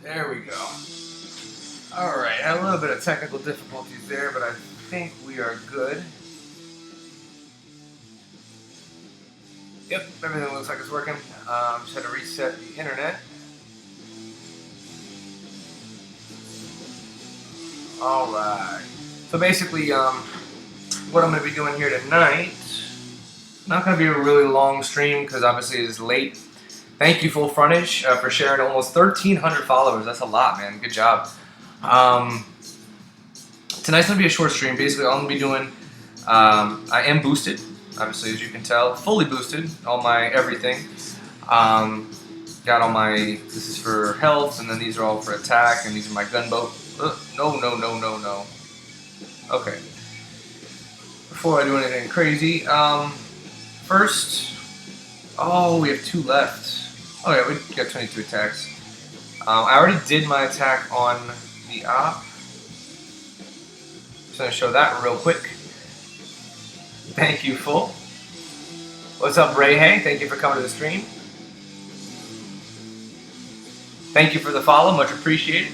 There we go. Alright, had a little bit of technical difficulties there, but I think we are good. Yep, everything looks like it's working. Just had to reset the internet. Alright. So basically, what I'm going to be doing here tonight, not going to be a really long stream because obviously it's late. Thank you, Full Frontage, for sharing almost 1,300 followers. That's a lot, man. Good job. Tonight's going to be a short stream. Basically, all I'm going to be doing, I am boosted, obviously, as you can tell. Fully boosted, all my everything. Got all my, this is for health, and then these are all for attack, and these are my gunboat. No. Okay. Before I do anything crazy, first, oh, we have 2 left. Oh yeah, we got 22 attacks. I already did my attack on the op. Just gonna show that real quick. Thank you, Full. What's up, Ray? Hey, thank you for coming to the stream. Thank you for the follow, much appreciated.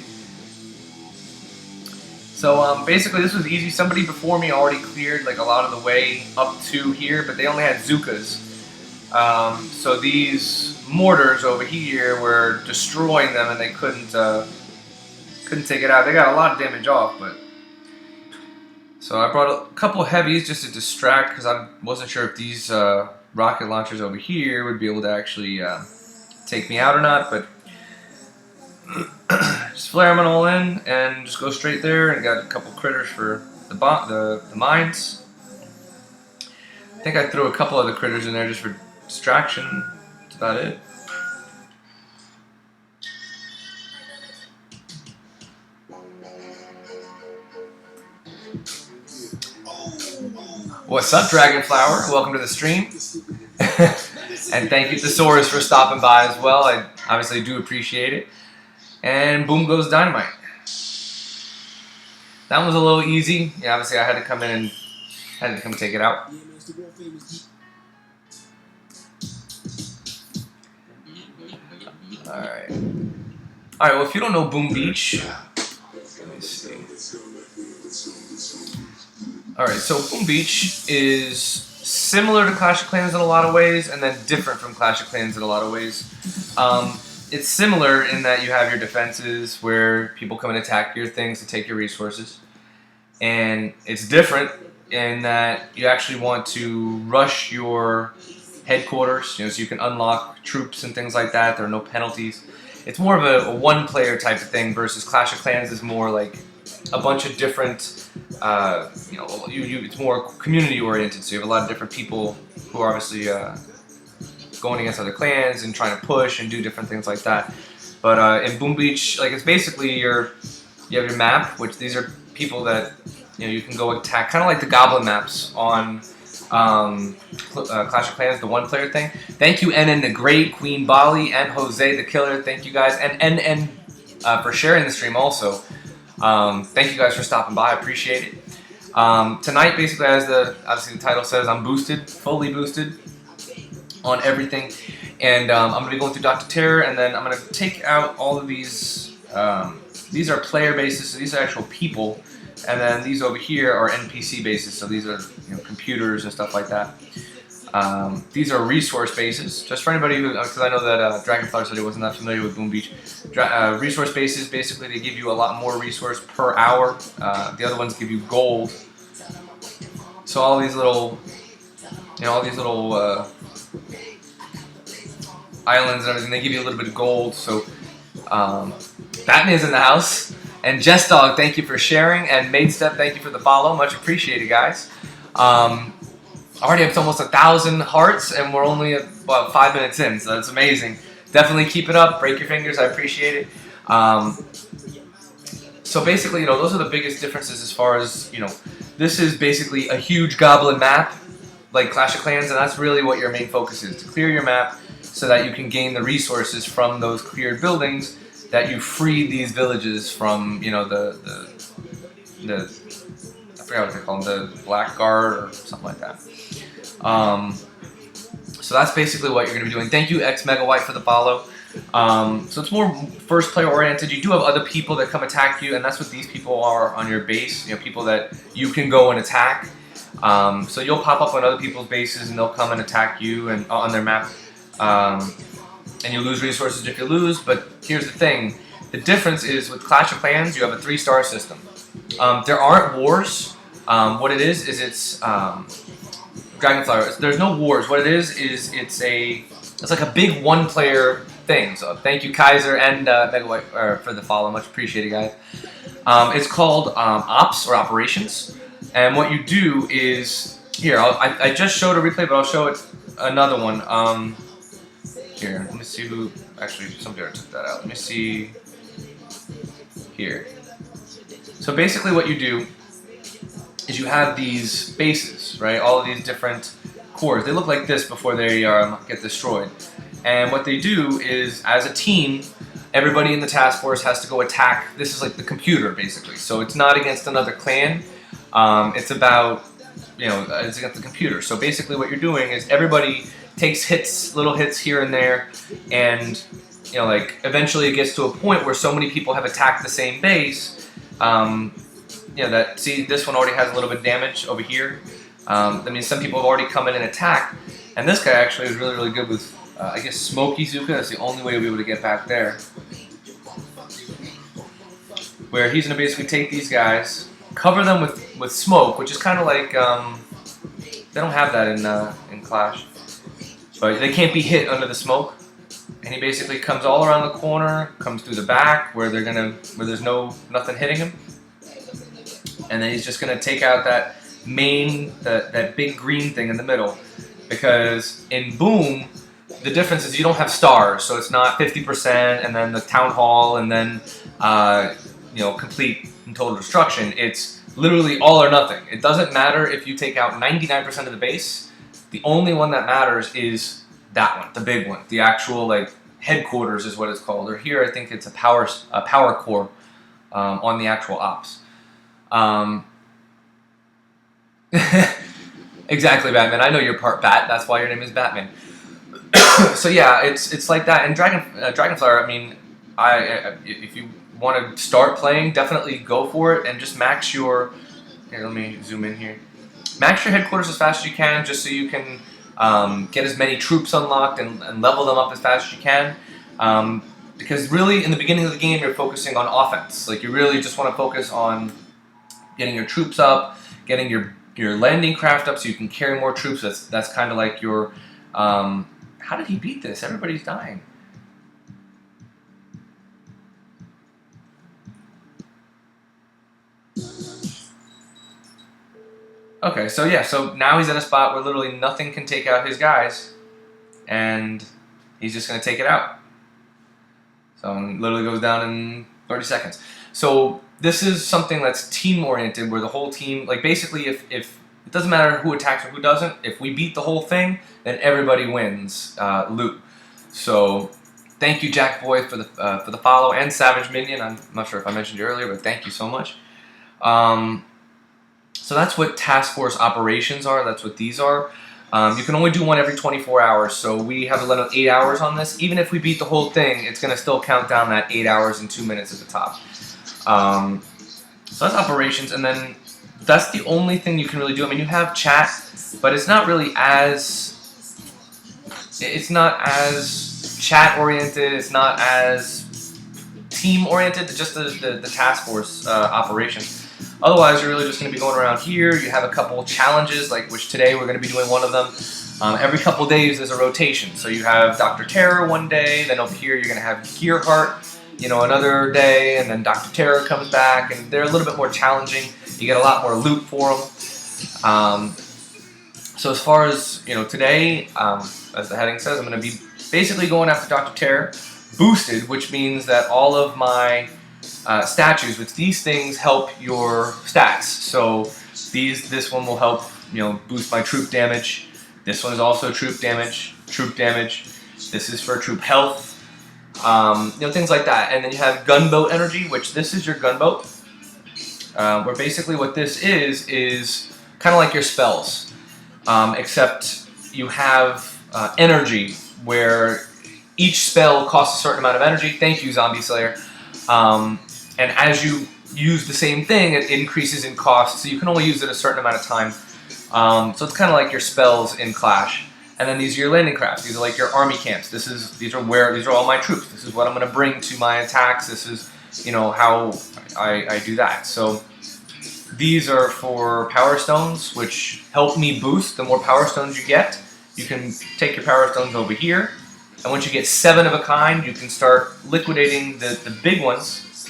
So basically this was easy. Somebody before me already cleared like a lot of the way up to here, but they only had Zukas. So these mortars over here were destroying them, and they couldn't take it out. They got a lot of damage off, but so I brought a couple heavies just to distract because I wasn't sure if these rocket launchers over here would be able to actually take me out or not, but just flare them all in and just go straight there, and got a couple critters for the mines. I think I threw a couple other critters in there just for distraction. That's about it. What's up, Dragonflower? Welcome to the stream. And thank you, Thesaurus, for stopping by as well. I obviously do appreciate it. And boom goes dynamite. That one was a little easy. Yeah, obviously I had to come in and had to come take it out. Alright. Alright, well, if you don't know Boom Beach, let me see. Alright, so Boom Beach is similar to Clash of Clans in a lot of ways, and then different from Clash of Clans in a lot of ways. It's similar in that you have your defenses where people come and attack your things to take your resources. And it's different in that you actually want to rush your headquarters, you know, so you can unlock troops and things like that. There are no penalties. It's more of a one-player type of thing versus Clash of Clans is more like a bunch of different, you know, it's more community-oriented. So you have a lot of different people who are obviously going against other clans and trying to push and do different things like that. But in Boom Beach, like, it's basically you have your map, which these are people that, you know, you can go attack, kind of like the Goblin maps on Clash of Clans, the one-player thing. Thank you, NN the Great, Queen Bali, and Jose the Killer. Thank you guys, and NN for sharing the stream also. Thank you guys for stopping by. I appreciate it. Tonight, basically, as obviously the title says, I'm boosted, fully boosted on everything, and I'm going to be going through Dr. Terror, and then I'm going to take out all of these. These are player bases, so these are actual people, and then these over here are NPC bases, so these are, you know, computers and stuff like that. These are resource bases, just for anybody who, because I know that Dragonflower said he wasn't that familiar with Boom Beach. Resource bases, basically, they give you a lot more resource per hour. The other ones give you gold. So all these little, you know, all these little islands and everything, they give you a little bit of gold. So Batman's in the house, and Jess Dog, thank you for sharing, and Maidstep, thank you for the follow, much appreciated, guys. Already up to almost 1,000 hearts, and we're only about 5 minutes in, so that's amazing. definitely keep it up. Break your fingers. I appreciate it. So basically, those are the biggest differences as far as, this is basically a huge goblin map, like Clash of Clans, and that's really what your main focus is, to clear your map so that you can gain the resources from those cleared buildings that you free these villages from, the I forgot what they call them, the Black Guard or something like that. So that's basically what you're going to be doing. Thank you, X Mega White, for the follow. So it's more first player oriented. You do have other people that come attack you, and that's what these people are on your base. People that you can go and attack. So you'll pop up on other people's bases, and they'll come and attack you and on their map. And you lose resources if you lose. But here's the thing: the difference is with Clash of Clans, you have a 3-star system. There aren't wars. What it is it's Dragonflower. There's no wars. What it is it's like a big one-player thing. So thank you, Kaiser and Mega White, for the follow. Much appreciated, guys. It's called Ops or Operations, and what you do is here. I just showed a replay, but I'll show it another one. Here, let me see who actually somebody already took that out. Let me see here. So basically, what you do is you have these bases, right? All of these different cores. They look like this before they get destroyed. And what they do is, as a team, everybody in the task force has to go attack. This is like the computer, basically. So it's not against another clan. It's about, it's against the computer. So basically what you're doing is everybody takes hits, little hits here and there, and, like, eventually it gets to a point where so many people have attacked the same base, see, this one already has a little bit of damage over here. That means some people have already come in and attacked. And this guy actually is really, really good with, I guess, Smoky Zuka. That's the only way you'll be able to get back there. Where he's going to basically take these guys, cover them with smoke, which is kind of like, they don't have that in Clash. But they can't be hit under the smoke. And he basically comes all around the corner, comes through the back where there's nothing hitting him. And then he's just going to take out that that big green thing in the middle. Because in Boom, the difference is you don't have stars, so it's not 50% and then the town hall and then complete and total destruction. It's literally all or nothing. It doesn't matter if you take out 99% of the base. The only one that matters is that one, the big one, the actual like headquarters is what it's called. Or here, I think it's a power core on the actual ops. Exactly, Batman. I know you're part Bat. That's why your name is Batman. So yeah, it's like that. And Dragonflower. I mean, if you want to start playing, definitely go for it and just max your. Here, let me zoom in here. Max your headquarters as fast as you can, just so you can get as many troops unlocked and level them up as fast as you can. Because really, in the beginning of the game, you're focusing on offense. Like, you really just want to focus on getting your troops up, getting your landing craft up so you can carry more troops. That's kind of like your... how did he beat this? Everybody's dying. Okay, so yeah, so now he's at a spot where literally nothing can take out his guys, and he's just going to take it out. So it literally goes down in 30 seconds. So this is something that's team-oriented, where the whole team, like basically if it doesn't matter who attacks or who doesn't, if we beat the whole thing, then everybody wins loot. So thank you, Jack Boy, for the follow, and Savage Minion. I'm not sure if I mentioned you earlier, but thank you so much. So that's what task force operations are. That's what these are. You can only do one every 24 hours, so we have a limit of 8 hours on this. Even if we beat the whole thing, it's going to still count down that 8 hours and 2 minutes at the top. So that's operations, and then that's the only thing you can really do. I mean, you have chat, but it's not really as... It's not as chat-oriented, it's not as team-oriented, just the task force operation. Otherwise, you're really just going to be going around here. You have a couple challenges, like which today we're going to be doing one of them. Every couple days there's a rotation. So you have Dr. Terror one day, then over here you're going to have Gearheart, another day, and then Dr. Terror comes back, and they're a little bit more challenging. You get a lot more loot for them. So as far as, today, as the heading says, I'm going to be basically going after Dr. Terror, boosted, which means that all of my statues, which these things help your stats. So this one will help, boost my troop damage. This one is also troop damage. This is for troop health. Things like that. And then you have gunboat energy, which this is your gunboat. Where basically what this is kind of like your spells, except you have energy where each spell costs a certain amount of energy. Thank you, Zombie Slayer. And as you use the same thing, it increases in cost, so you can only use it a certain amount of time. So it's kind of like your spells in Clash. And then these are your landing crafts. These are like your army camps. These are all my troops. This is what I'm going to bring to my attacks. This is, how I do that. So these are for power stones, which help me boost. The more power stones you get, you can take your power stones over here. And once you get 7 of a kind, you can start liquidating the big ones,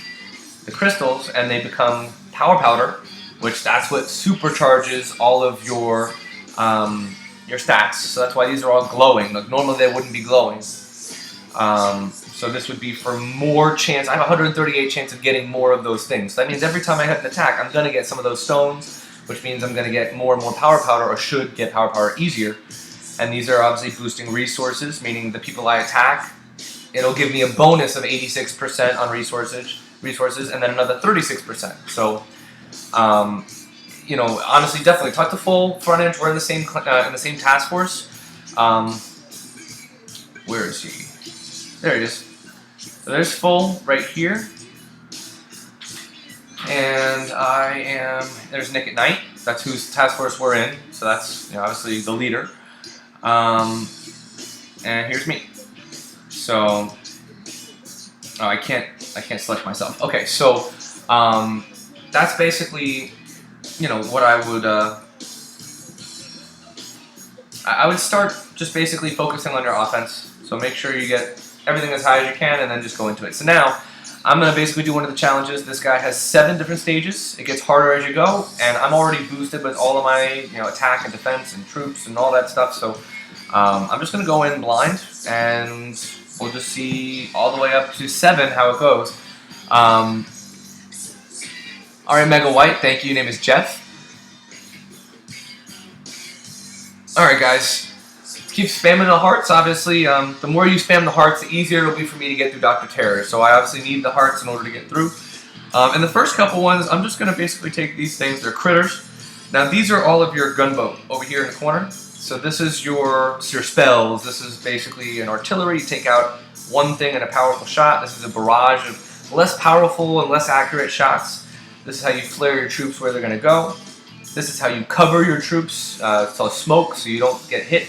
the crystals, and they become power powder, which that's what supercharges all of your stats. So that's why these are all glowing. Like normally they wouldn't be glowing. So this would be for more chance. I have 138 chance of getting more of those things. So that means every time I hit an attack, I'm going to get some of those stones, which means I'm going to get more and more power powder, or should get power powder easier. And these are obviously boosting resources, meaning the people I attack, it'll give me a bonus of 86% on resources, and then another 36%. So, honestly, definitely talk to full front edge. We're in the same task force. Where is he? There he is. So there's full right here, and there's Nick at Night. That's whose task force we're in. So that's obviously the leader. And here's me. So I can't select myself. Okay, so that's basically what I would start just basically focusing on your offense. So make sure you get everything as high as you can, and then just go into it. So now I'm gonna basically do one of the challenges. This guy has 7 different stages. It gets harder as you go, and I'm already boosted with all of my attack and defense and troops and all that stuff. So I'm just gonna go in blind, and we'll just see all the way up to 7 how it goes. Alright, Mega White, thank you. Your name is Jeff. Alright, guys. Keep spamming the hearts, obviously. The more you spam the hearts, the easier it'll be for me to get through Dr. Terror. So I obviously need the hearts in order to get through. And the first couple ones, I'm just going to basically take these things. They're critters. Now, these are all of your gunboat over here in the corner. So this is your spells. This is basically an artillery. You take out one thing in a powerful shot. This is a barrage of less powerful and less accurate shots. This is how you flare your troops where they're going to go. This is how you cover your troops. It's called smoke, so you don't get hit.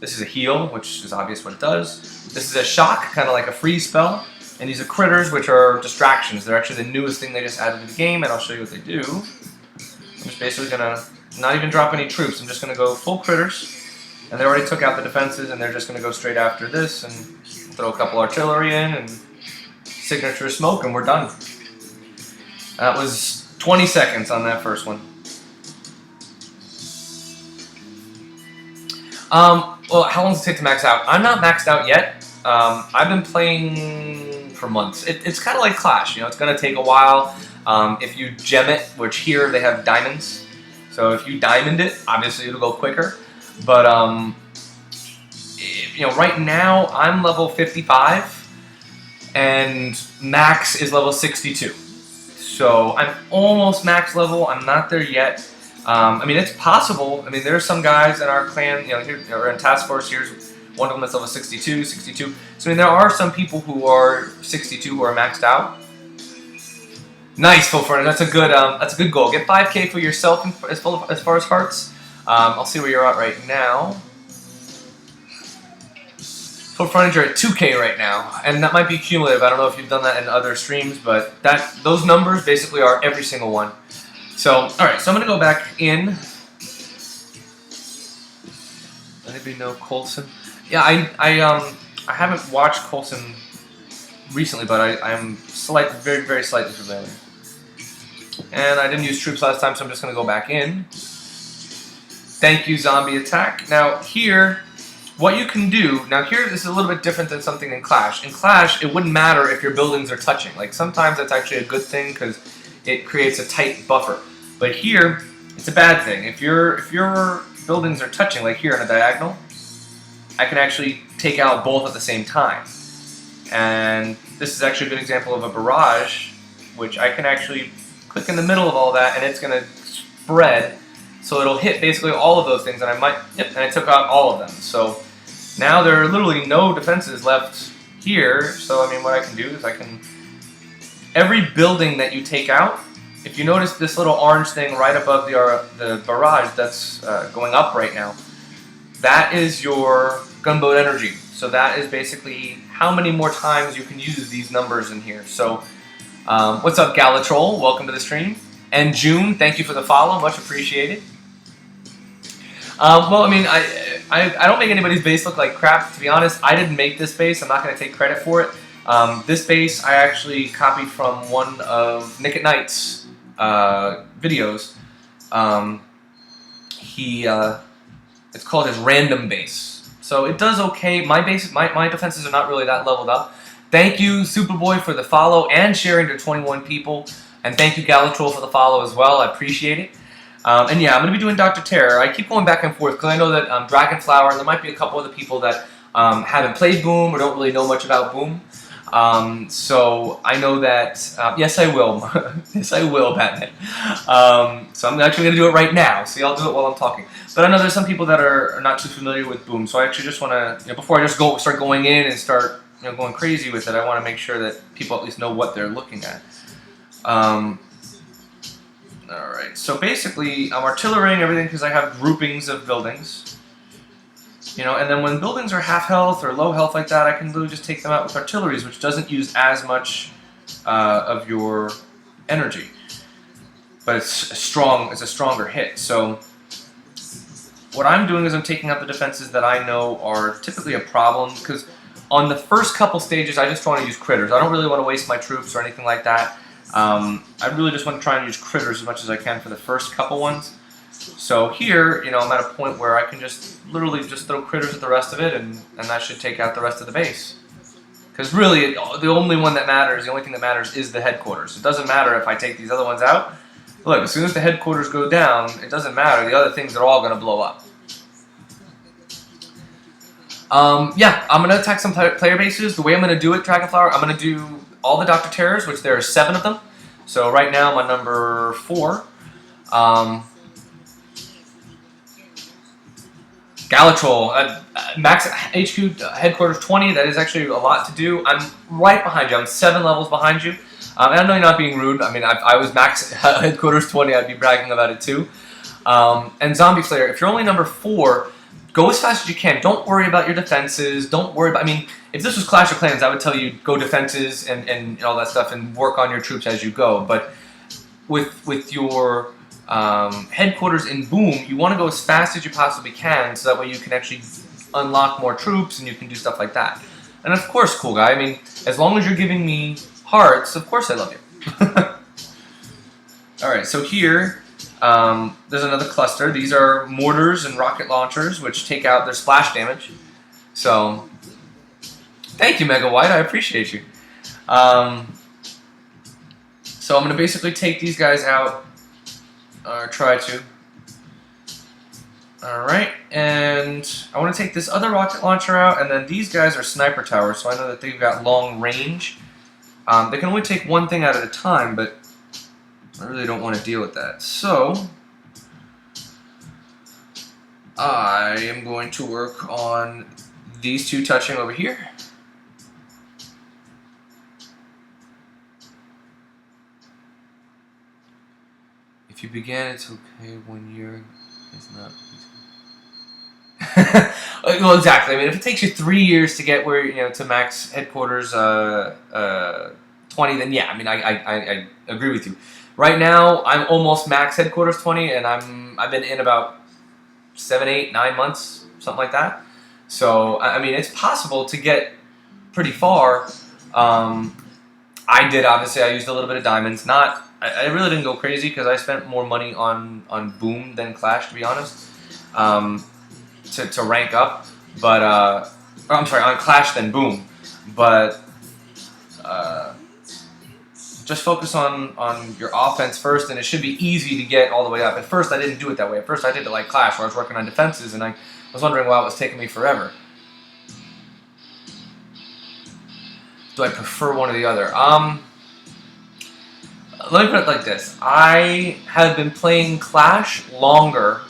This is a heal, which is obvious what it does. This is a shock, kind of like a freeze spell. And these are critters, which are distractions. They're actually the newest thing they just added to the game, and I'll show you what they do. I'm just basically going to not even drop any troops. I'm just going to go full critters. And they already took out the defenses, and they're just going to go straight after this and throw a couple artillery in and signature smoke, and we're done. That was 20 seconds on that first one. Well, how long does it take to max out? I'm not maxed out yet. I've been playing for months. It's kind of like Clash, it's going to take a while. If you gem it, which here they have diamonds. So if you diamond it, obviously it'll go quicker. But, right now I'm level 55 and max is level 62. So I'm almost max level. I'm not there yet. It's possible. There's some guys in our clan, here, or in task force. Here's one of them that's level 62. So, there are some people who are 62 who are maxed out. Nice, full front. That's a good goal. Get 5K for yourself as far as hearts. I'll see where you're at right now. Full frontage, you're at 2K right now, and that might be cumulative. I don't know if you've done that in other streams, but those numbers basically are every single one. So, alright, so I'm going to go back in. Anybody know Coulson? Yeah, I haven't watched Coulson recently, but I am very, very slightly familiar. And I didn't use troops last time, so I'm just going to go back in. Thank you, Zombie Attack. Now, here, what you can do, now here this is a little bit different than something in Clash. In Clash, it wouldn't matter if your buildings are touching. Like sometimes that's actually a good thing because it creates a tight buffer. But here, it's a bad thing. If your buildings are touching, like here on a diagonal, I can actually take out both at the same time. And this is actually a good example of a barrage, which I can actually click in the middle of all that and it's going to spread. So it'll hit basically all of those things, and and I took out all of them. So now there are literally no defenses left here. So I mean, what I can do is every building that you take out, if you notice this little orange thing right above the barrage that's going up right now, that is your gunboat energy. So that is basically how many more times you can use these numbers in here. So what's up, Galatrol? Welcome to the stream. And June, thank you for the follow, much appreciated. Well, I mean, I don't make anybody's base look like crap. To be honest, I didn't make this base. I'm not going to take credit for it. This base I actually copied from one of Nick at Night's videos. It's called his random base. So it does okay. My defenses are not really that leveled up. Thank you, Superboy, for the follow and sharing to 21 people. And thank you, Galatrol, for the follow as well. I appreciate it. And yeah, I'm going to be doing Dr. Terror. I keep going back and forth because I know that Dragonflower, and there might be a couple other people that haven't played Boom or don't really know much about Boom. So I know that, yes I will. Yes I will, Batman. So I'm actually going to do it right now. See, I'll do it while I'm talking. But I know there's some people that are not too familiar with Boom. So I actually just want to, before I just start going in and start going crazy with it, I want to make sure that people at least know what they're looking at. Alright, so basically I'm artillerying everything because I have groupings of buildings. And then when buildings are half health or low health like that, I can literally just take them out with artilleries, which doesn't use as much of your energy. But it's a stronger hit. So what I'm doing is I'm taking out the defenses that I know are typically a problem, because on the first couple stages I just want to use critters. I don't really want to waste my troops or anything like that. I really just want to try and use critters as much as I can for the first couple ones. So here, I'm at a point where I can literally just throw critters at the rest of it, and that should take out the rest of the base. Because really, the only thing that matters is the headquarters. It doesn't matter if I take these other ones out. Look, as soon as the headquarters go down, it doesn't matter. The other things are all going to blow up. Yeah, I'm going to attack some player bases. The way I'm going to do it, Dragonflower, I'm going to do all the Dr. Terrors, which there are 7 of them. So right now I'm on number 4. Galatrol, max HQ headquarters 20. That is actually a lot to do. I'm right behind you. I'm 7 levels behind you. And I know you're not being rude. I mean, if I was max headquarters 20, I'd be bragging about it too. And Zombie Slayer, if you're only number 4, go as fast as you can. Don't worry about your defenses. Don't worry about... I mean, if this was Clash of Clans, I would tell you go defenses and all that stuff and work on your troops as you go. But with your headquarters in Boom, you want to go as fast as you possibly can, so that way you can actually unlock more troops and you can do stuff like that. And of course, cool guy, I mean, as long as you're giving me hearts, of course I love you. Alright, so here... there's another cluster. These are mortars and rocket launchers, which take out their splash damage. So, thank you, Mega White. I appreciate you. So I'm going to basically take these guys out, or try to. Alright, and I want to take this other rocket launcher out, and then these guys are sniper towers, so I know that they've got long range. They can only take one thing at a time, but I really don't want to deal with that. So, I am going to work on these 2 touching over here. If you began, it's okay. 1 year is not. Well, exactly. I mean, if it takes you 3 years to get where, to max headquarters 20, then yeah, I mean, I agree with you. Right now, I'm almost max headquarters 20, and I've been in about 7, 8, 9 months, something like that. So, I mean, it's possible to get pretty far. I did, obviously, I used a little bit of diamonds. I really didn't go crazy because I spent more money on Boom than Clash, to be honest, to rank up. but or I'm sorry, on Clash than Boom, but just focus on your offense first, and it should be easy to get all the way up. At first, I didn't do it that way. At first, I did it like Clash, where I was working on defenses, and I was wondering why it was taking me forever. Do I prefer one or the other? Let me put it like this. I have been playing Clash longer,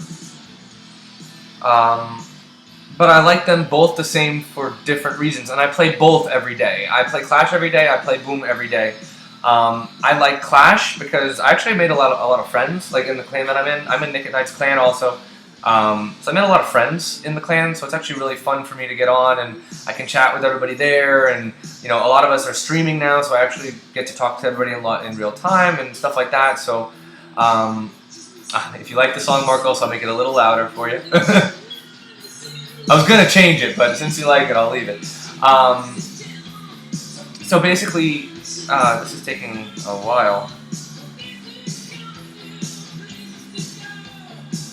but I like them both the same for different reasons, and I play both every day. I play Clash every day. I play Boom every day. I like Clash because I actually made a lot of friends, like in the clan that I'm in. I'm in Nick at Night's clan also. So I made a lot of friends in the clan, so it's actually really fun for me to get on, and I can chat with everybody there, and you know, a lot of us are streaming now, so I actually get to talk to everybody in real time and stuff like that. So if you like the song, Marcos, I'll make it a little louder for you. I was going to change it, but since you like it, I'll leave it. So basically, this is taking a while.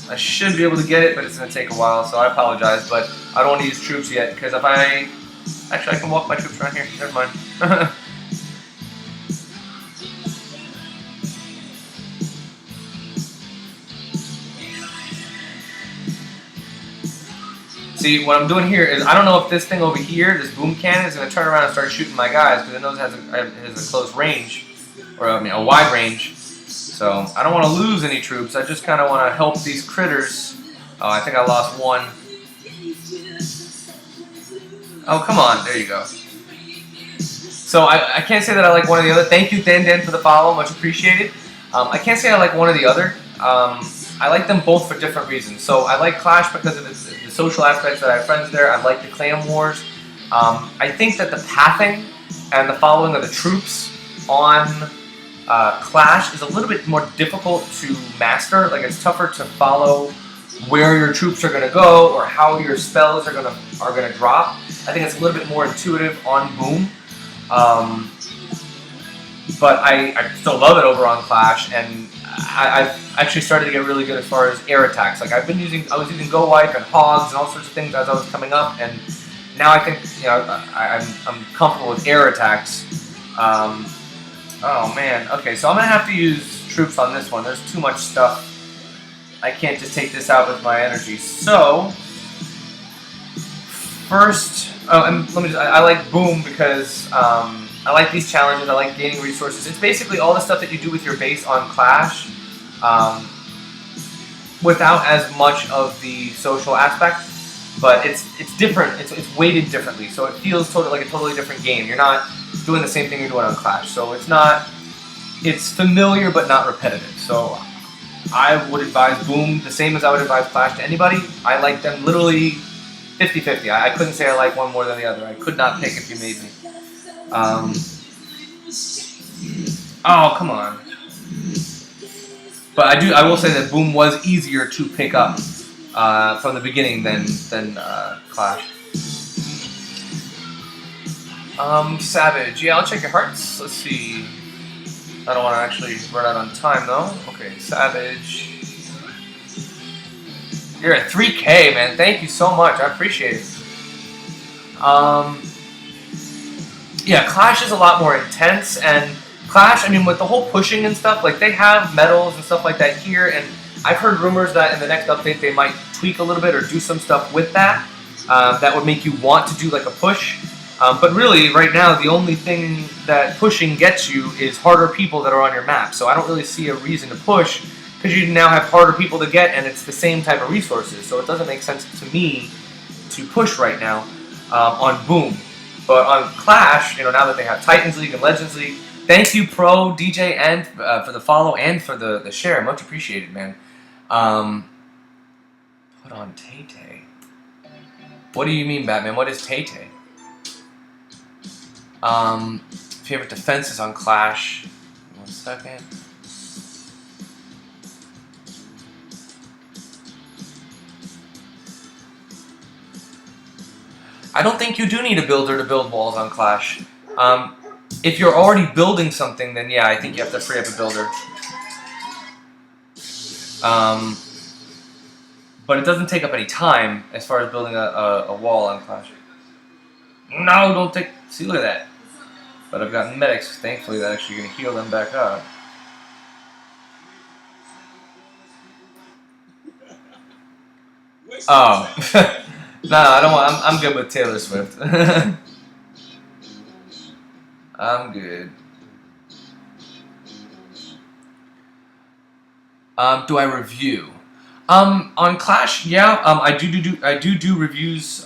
I should be able to get it, but it's going to take a while, so I apologize. But I don't want to use troops yet, because if I... Actually, I can walk my troops around here. Never mind. See, what I'm doing here is, I don't know if this thing over here, this boom cannon, is going to turn around and start shooting my guys, because it knows it has a close range, or I mean, a wide range. So, I don't want to lose any troops, I just kind of want to help these critters. Oh, I think I lost one. Oh, come on, there you go. So, I can't say that I like one or the other. Thank you, Dan, for the follow, much appreciated. I can't say I like one or the other. I like them both for different reasons. So I like Clash because of the social aspects that I have friends there. I like the clan wars. I think that the pathing and the following of the troops on Clash is a little bit more difficult to master. Like, it's tougher to follow where your troops are going to go or how your spells are going to drop. I think it's a little bit more intuitive on Boom. But I still love it over on Clash, and I've actually started to get really good as far as air attacks. Like, I was using Go Wipe and Hogs and all sorts of things as I was coming up, and now I think, you know, I'm comfortable with air attacks. Oh man, okay, so I'm gonna have to use troops on this one. There's too much stuff. I can't just take this out with my energy. So first, and I like Boom because I like these challenges. I like gaining resources. It's basically all the stuff that you do with your base on Clash, without as much of the social aspect. But it's different. It's weighted differently, so it feels like a totally different game. You're not doing the same thing you're doing on Clash. So it's familiar but not repetitive. So I would advise Boom the same as I would advise Clash to anybody. I like them literally 50-50. I couldn't say I like one more than the other. I could not pick if you made me. Oh, come on. But I will say that Boom was easier to pick up from the beginning than Clash. Savage. Yeah, I'll check your hearts. Let's see. I don't want to actually run out on time, though. Okay, Savage. You're at 3K, man. Thank you so much. I appreciate it. Yeah, Clash is a lot more intense, and Clash, I mean, with the whole pushing and stuff, like, they have medals and stuff like that here, and I've heard rumors that in the next update they might tweak a little bit or do some stuff with that that would make you want to do, like, a push. But really, right now, the only thing that pushing gets you is harder people that are on your map, so I don't really see a reason to push, because you now have harder people to get, and it's the same type of resources, so it doesn't make sense to me to push right now on Boom. But on Clash, you know, now that they have Titans League and Legends League, thank you, Pro, DJ, and for the follow and for the share. Much appreciated, man. Put on Tay-Tay. What do you mean, Batman? What is Tay-Tay? Favorite defenses on Clash. 1 second. I don't think you do need a builder to build walls on Clash. If you're already building something, then yeah, I think you have to free up a builder. but it doesn't take up any time as far as building a wall on Clash. No, don't take. See, look at that. But I've got medics, thankfully, that actually going to heal them back up. Oh, no, I don't want. I'm good with Taylor Swift. I'm good. Do I review? On Clash, yeah. I do reviews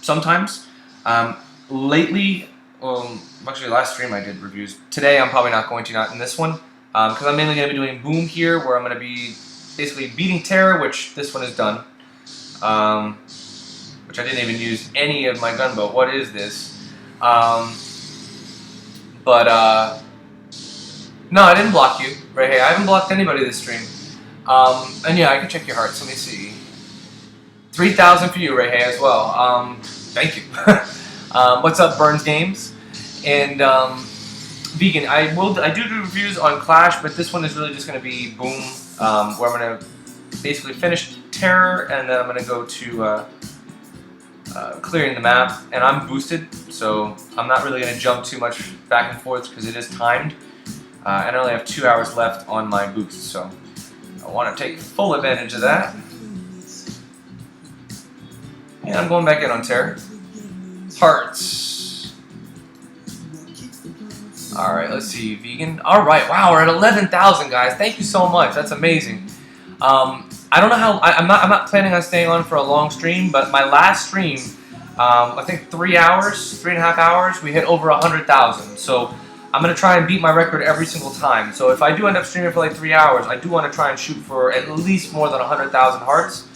sometimes. Lately, actually last stream I did reviews. Today I'm probably not going to, not in this one, because I'm mainly going to be doing Boom here, where I'm going to be basically beating Terror, which this one is done. Which I didn't even use any of my gunboat. What is this? No, I didn't block you, right? Hey, I haven't blocked anybody this stream. And yeah, I can check your hearts. Let me see. 3,000 for you, Ray Hay, as well. Thank you. What's up, Burns Games? And Vegan, I do reviews on Clash, but this one is really just going to be Boom, where I'm going to basically finish Terror, and then I'm going to go to clearing the map. And I'm boosted, so I'm not really going to jump too much back and forth because it is timed. And I only have 2 hours left on my boost, so I want to take full advantage of that. And I'm going back in on Terror. Hearts. Alright, let's see. Vegan. Alright, wow, we're at 11,000, guys. Thank you so much. That's amazing. I don't know how... I'm not planning on staying on for a long stream, but my last stream, I think 3 hours, 3.5 hours, we hit over 100,000. So I'm going to try and beat my record every single time. So if I do end up streaming for like 3 hours, I do want to try and shoot for at least more than 100,000 hearts.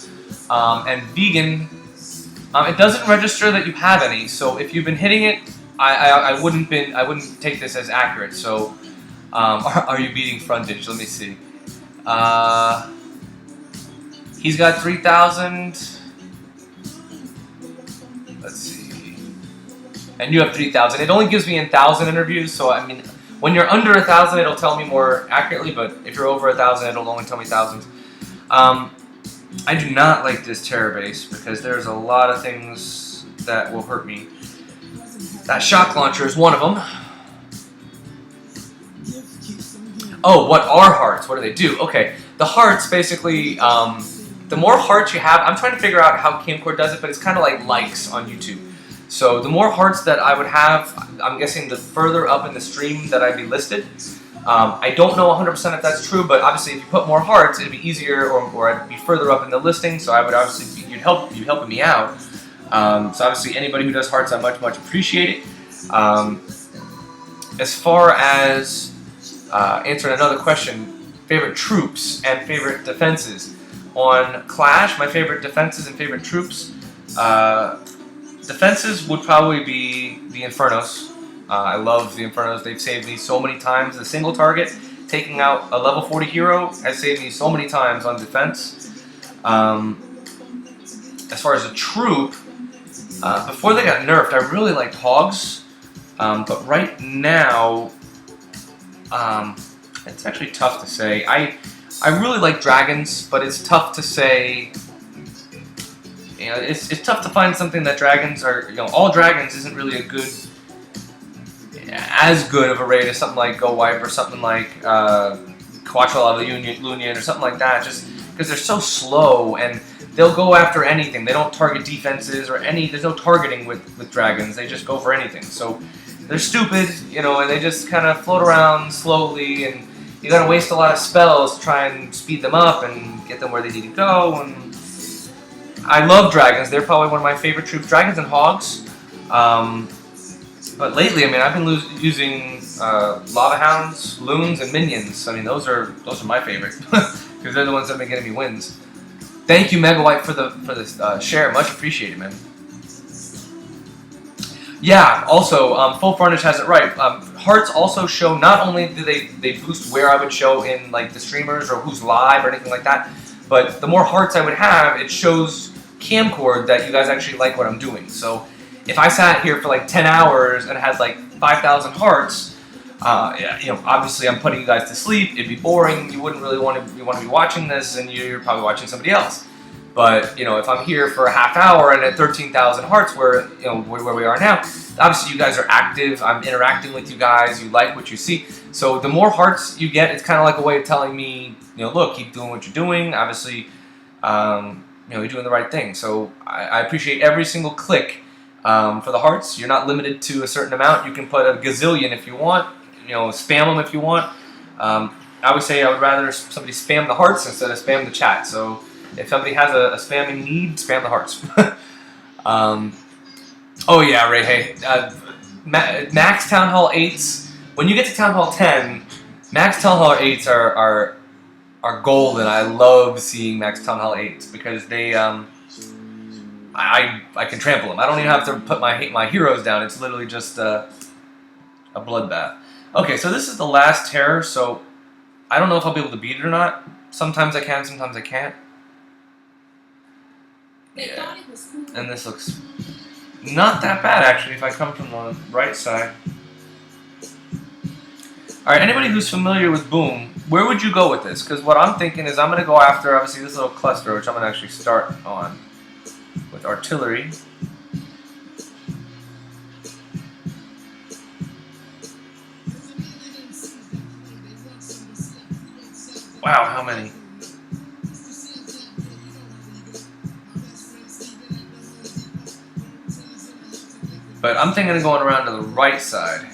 And Vegan, it doesn't register that you have any. So if you've been hitting it, I wouldn't take this as accurate. So are you beating frontage? Let me see. He's got 3,000. Let's see. And you have 3,000. It only gives me 1,000 interviews, so I mean, when you're under 1,000, it'll tell me more accurately, but if you're over 1,000, it'll only tell me thousands. I do not like this Terror base because there's a lot of things that will hurt me. That shock launcher is one of them. Oh, what are hearts? What do they do? Okay, the hearts basically, the more hearts you have, I'm trying to figure out how Camcord does it, but it's kind of like likes on YouTube. So the more hearts that I would have, I'm guessing the further up in the stream that I'd be listed. I don't know 100% if that's true, but obviously if you put more hearts, it'd be easier, or I'd be further up in the listing. So I would obviously you'd helping me out. So obviously anybody who does hearts, I much appreciate it. As far as answering another question, favorite troops and favorite defenses on Clash. My favorite defenses and favorite troops. Defenses would probably be the Infernos. I love the Infernos. They've saved me so many times. The single target, taking out a level 40 hero, has saved me so many times on defense. As far as a troop, before they got nerfed, I really liked Hogs. But right now, it's actually tough to say. I really like Dragons, but it's tough to say. You know, it's tough to find something that Dragons are, all Dragons isn't really as good of a raid as something like Go Wipe or something like Quattro Lava Lunion or something like that, just because they're so slow and they'll go after anything. They don't target defenses or there's no targeting with Dragons. They just go for anything. So they're stupid, and they just kind of float around slowly, and you gotta waste a lot of spells to try and speed them up and get them where they need to go. And I love Dragons. They're probably one of my favorite troops. Dragons and Hogs. But lately, I mean, I've been using Lava Hounds, Loons, and Minions. I mean, those are my favorite because they're the ones that have been getting me wins. Thank you, Mega White, for the share. Much appreciated, man. Yeah. Also, Full Frontage has it right. Hearts also show, not only do they boost where I would show in like the streamers or who's live or anything like that, but the more hearts I would have, it shows Camcord that you guys actually like what I'm doing. So if I sat here for like 10 hours and had like 5,000 hearts, obviously I'm putting you guys to sleep. It'd be boring. You wouldn't really want to be watching this, and you're probably watching somebody else. But, you know, if I'm here for a half hour and at 13,000 hearts, where, you know, where we are now, obviously you guys are active. I'm interacting with you guys. You like what you see. So the more hearts you get, it's kind of like a way of telling me, you know, look, keep doing what you're doing. Obviously, you know, you're doing the right thing. So I appreciate every single click for the hearts. You're not limited to a certain amount. You can put a gazillion if you want. You know, spam them if you want. I would say I would rather somebody spam the hearts instead of spam the chat. So if somebody has a spamming need, spam the hearts. Oh yeah, Ray. Hey, Max Town Hall 8s. When you get to Town Hall 10, Max Town Hall 8s are golden. I love seeing Max Town Hall 8s because they I can trample them. I don't even have to put my heroes down. It's literally just a bloodbath. Okay, so this is the last terror. So I don't know if I'll be able to beat it or not. Sometimes I can, sometimes I can't. Yeah. And this looks not that bad, actually, if I come from the right side. Alright, anybody who's familiar with Boom, where would you go with this? Because what I'm thinking is I'm going to go after, obviously, this little cluster, which I'm going to actually start on with artillery. Wow, how many? But I'm thinking of going around to the right side.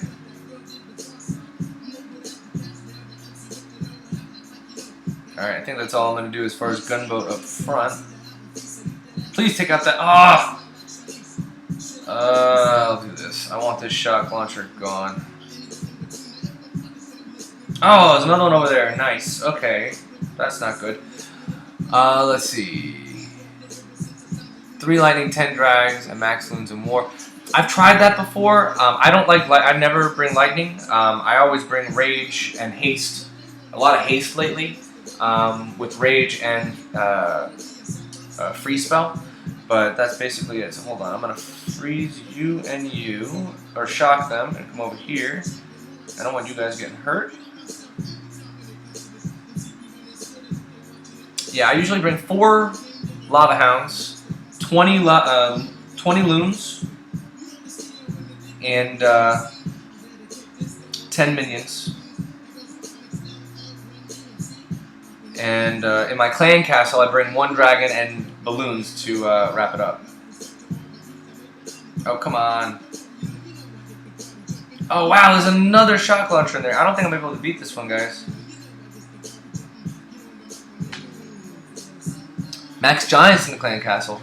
Alright, I think that's all I'm going to do as far as gunboat up front. Please take out that... Ah! I'll do this. I want this shock launcher gone. Oh, there's another one over there. Nice. Okay. That's not good. Let's see. 3 lightning, 10 drags, and max loons and war. I've tried that before. I don't like... I never bring lightning. I always bring rage and haste. A lot of haste lately. With rage and free spell. But that's basically it. So hold on. I'm going to freeze you and you. Or shock them and come over here. I don't want you guys getting hurt. Yeah, I usually bring 4 lava hounds, 20 loons, and 10 minions. And in my clan castle, I bring 1 dragon and balloons to wrap it up. Oh, come on. Oh, wow, there's another shock launcher in there. I don't think I'm able to beat this one, guys. Max Giants in the clan castle.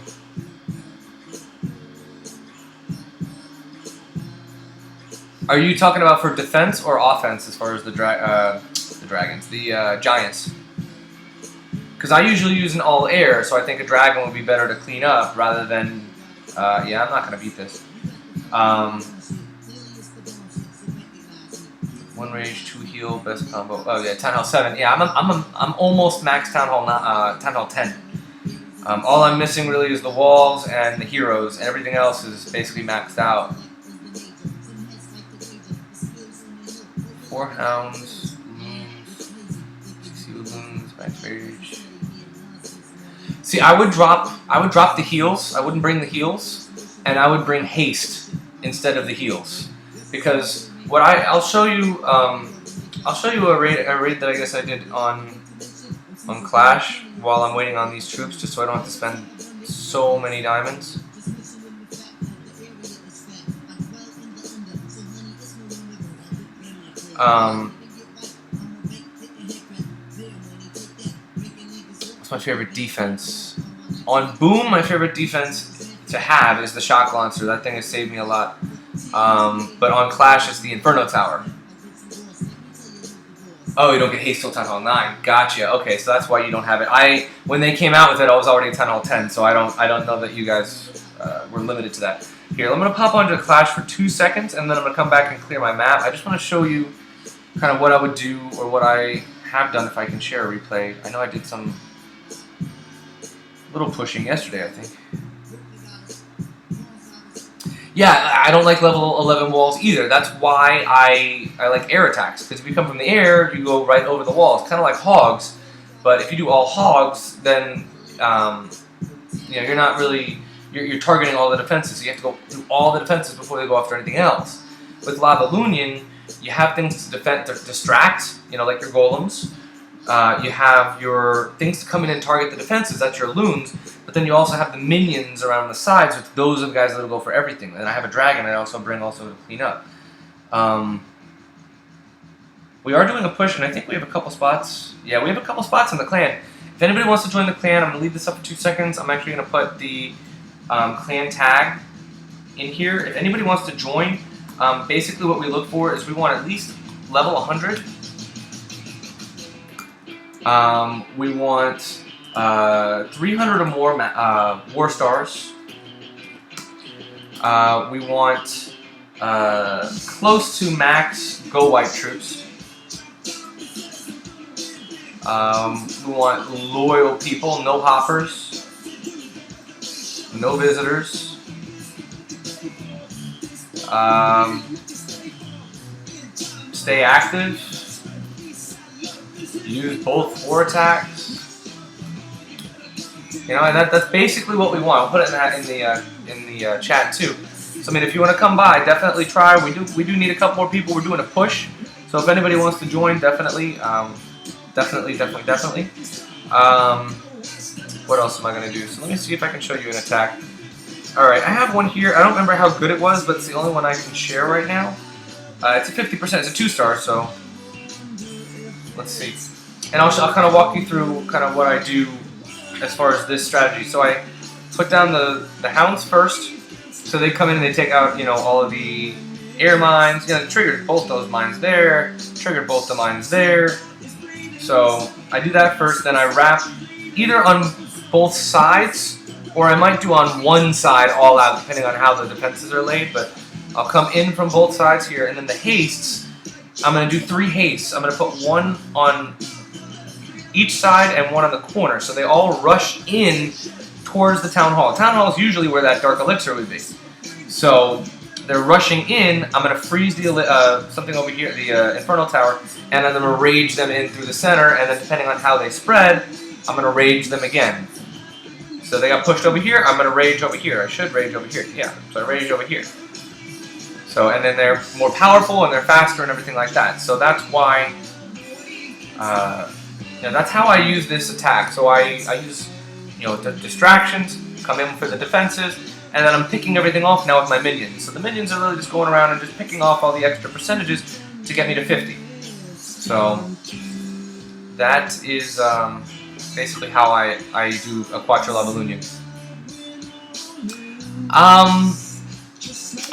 Are you talking about for defense or offense as far as the dragons, the giants? Because I usually use an all air, so I think a dragon would be better to clean up rather than. Yeah, I'm not gonna beat this. 1 rage, 2 heal, best combo. Oh yeah, Town Hall 7. Yeah, I'm almost max Town Hall 10. All I'm missing really is the walls and the heroes. Everything else is basically maxed out. 4 hounds, loons, 60 loons, max rage. See, I would drop the heals. I wouldn't bring the heals, and I would bring haste instead of the heals, because what I'll show you a raid that I guess I did on Clash while I'm waiting on these troops, just so I don't have to spend so many diamonds. What's my favorite defense? On Boom, my favorite defense to have is the shock launcher. That thing has saved me a lot. But on Clash, it's the Inferno Tower. Oh, you don't get haste till Town Hall 9. Gotcha. Okay, so that's why you don't have it. When they came out with it, I was already at Town Hall 10, so I don't know that you guys were limited to that. Here, I'm gonna pop onto Clash for 2 seconds, and then I'm gonna come back and clear my map. I just want to show you kind of what I would do or what I have done if I can share a replay. I know I did some little pushing yesterday, I think. Yeah, I don't like level 11 walls either. That's why I like air attacks. Because if you come from the air, you go right over the walls. Kind of like hogs. But if you do all hogs, then you're not really you're targeting all the defenses. So you have to go through all the defenses before they go after anything else. With Lavalunion, you have things to distract, like your golems. You have your things to come in and target the defenses. That's your loons. But then you also have the minions around the sides, which those are the guys that will go for everything. And I have a dragon I also bring to clean up. We are doing a push, and I think we have a couple spots. Yeah, we have a couple spots in the clan. If anybody wants to join the clan, I'm going to leave this up for 2 seconds. I'm actually going to put the clan tag in here. If anybody wants to join, basically what we look for is we want at least level 100. We want 300 or more war stars. We want close to max go white troops. We want loyal people, no hoppers, no visitors. Stay active. Use both war attacks. And that's basically what we want. I'll put it in the chat too. So I mean, if you want to come by, definitely try. We do need a couple more people. We're doing a push. So if anybody wants to join, definitely. Definitely. What else am I going to do? So let me see if I can show you an attack. Alright, I have one here. I don't remember how good it was, but it's the only one I can share right now. It's a 50%. It's a 2-star, so let's see. And I'll kind of walk you through kind of what I do as far as this strategy. So I put down the hounds first. So they come in and they take out, all of the air mines. Triggered both those mines there. Triggered both the mines there. So I do that first, then I wrap either on both sides, or I might do on one side all out, depending on how the defenses are laid, but I'll come in from both sides here, and then the hastes, I'm going to do 3 hastes. I'm going to put one on each side and one on the corner, so they all rush in towards the town hall. Town hall is usually where that dark elixir would be. So they're rushing in. I'm going to freeze the something over here, the Infernal Tower, and then I'm going to rage them in through the center, and then depending on how they spread, I'm going to rage them again. So they got pushed over here, I'm going to rage over here. I should rage over here. Yeah, so I rage over here. So, and then they're more powerful, and they're faster, and everything like that. So that's why, that's how I use this attack. So I use, the distractions, come in for the defenses, and then I'm picking everything off now with my minions. So the minions are really just going around and just picking off all the extra percentages to get me to 50. So that is basically how I do a Quattro Lavalunion.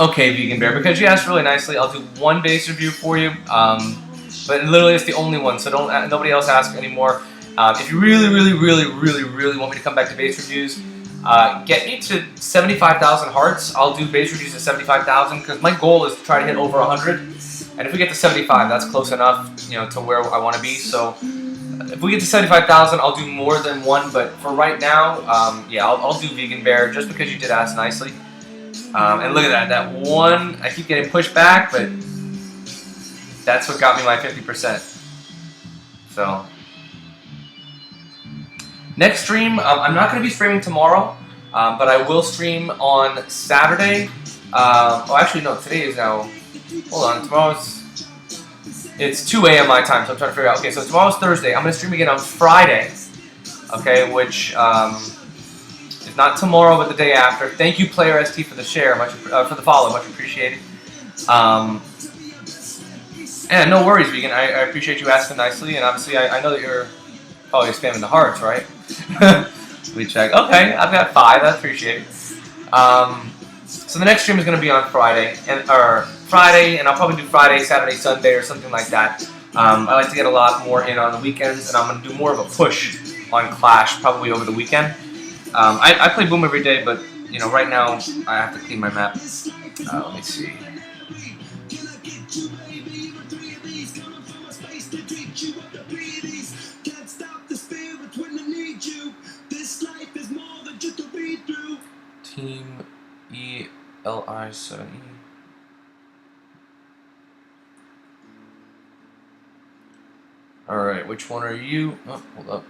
Okay, Vegan Bear, because you asked really nicely, I'll do one base review for you, but literally it's the only one, so nobody else ask anymore. If you really want me to come back to base reviews, get me to 75,000 hearts. I'll do base reviews at 75,000 because my goal is to try to hit over 100. And if we get to 75, that's close enough, to where I want to be. So if we get to 75,000, I'll do more than one. But for right now, yeah, I'll do Vegan Bear just because you did ask nicely. And look at that one. I keep getting pushed back, but that's what got me my 50%. So. Next stream, I'm not going to be streaming tomorrow, but I will stream on Saturday. Oh, actually, no, today is now, hold on, it's 2 a.m. my time, so I'm trying to figure out. Okay, so tomorrow's Thursday. I'm going to stream again on Friday, okay, which is not tomorrow, but the day after. Thank you, Player ST, for the share, for the follow, much appreciated. And no worries, Vegan, I appreciate you asking nicely, and obviously I know that you're probably spamming the hearts, right? Let me check. Okay, I've got 5. I appreciate it. So the next stream is going to be on Friday, and I'll probably do Friday, Saturday, Sunday, or something like that. I like to get a lot more in on the weekends, and I'm going to do more of a push on Clash probably over the weekend. I play Boom every day, but right now I have to clean my map. Let me see. Team ELI7E. Alright, which one are you? Oh, hold up.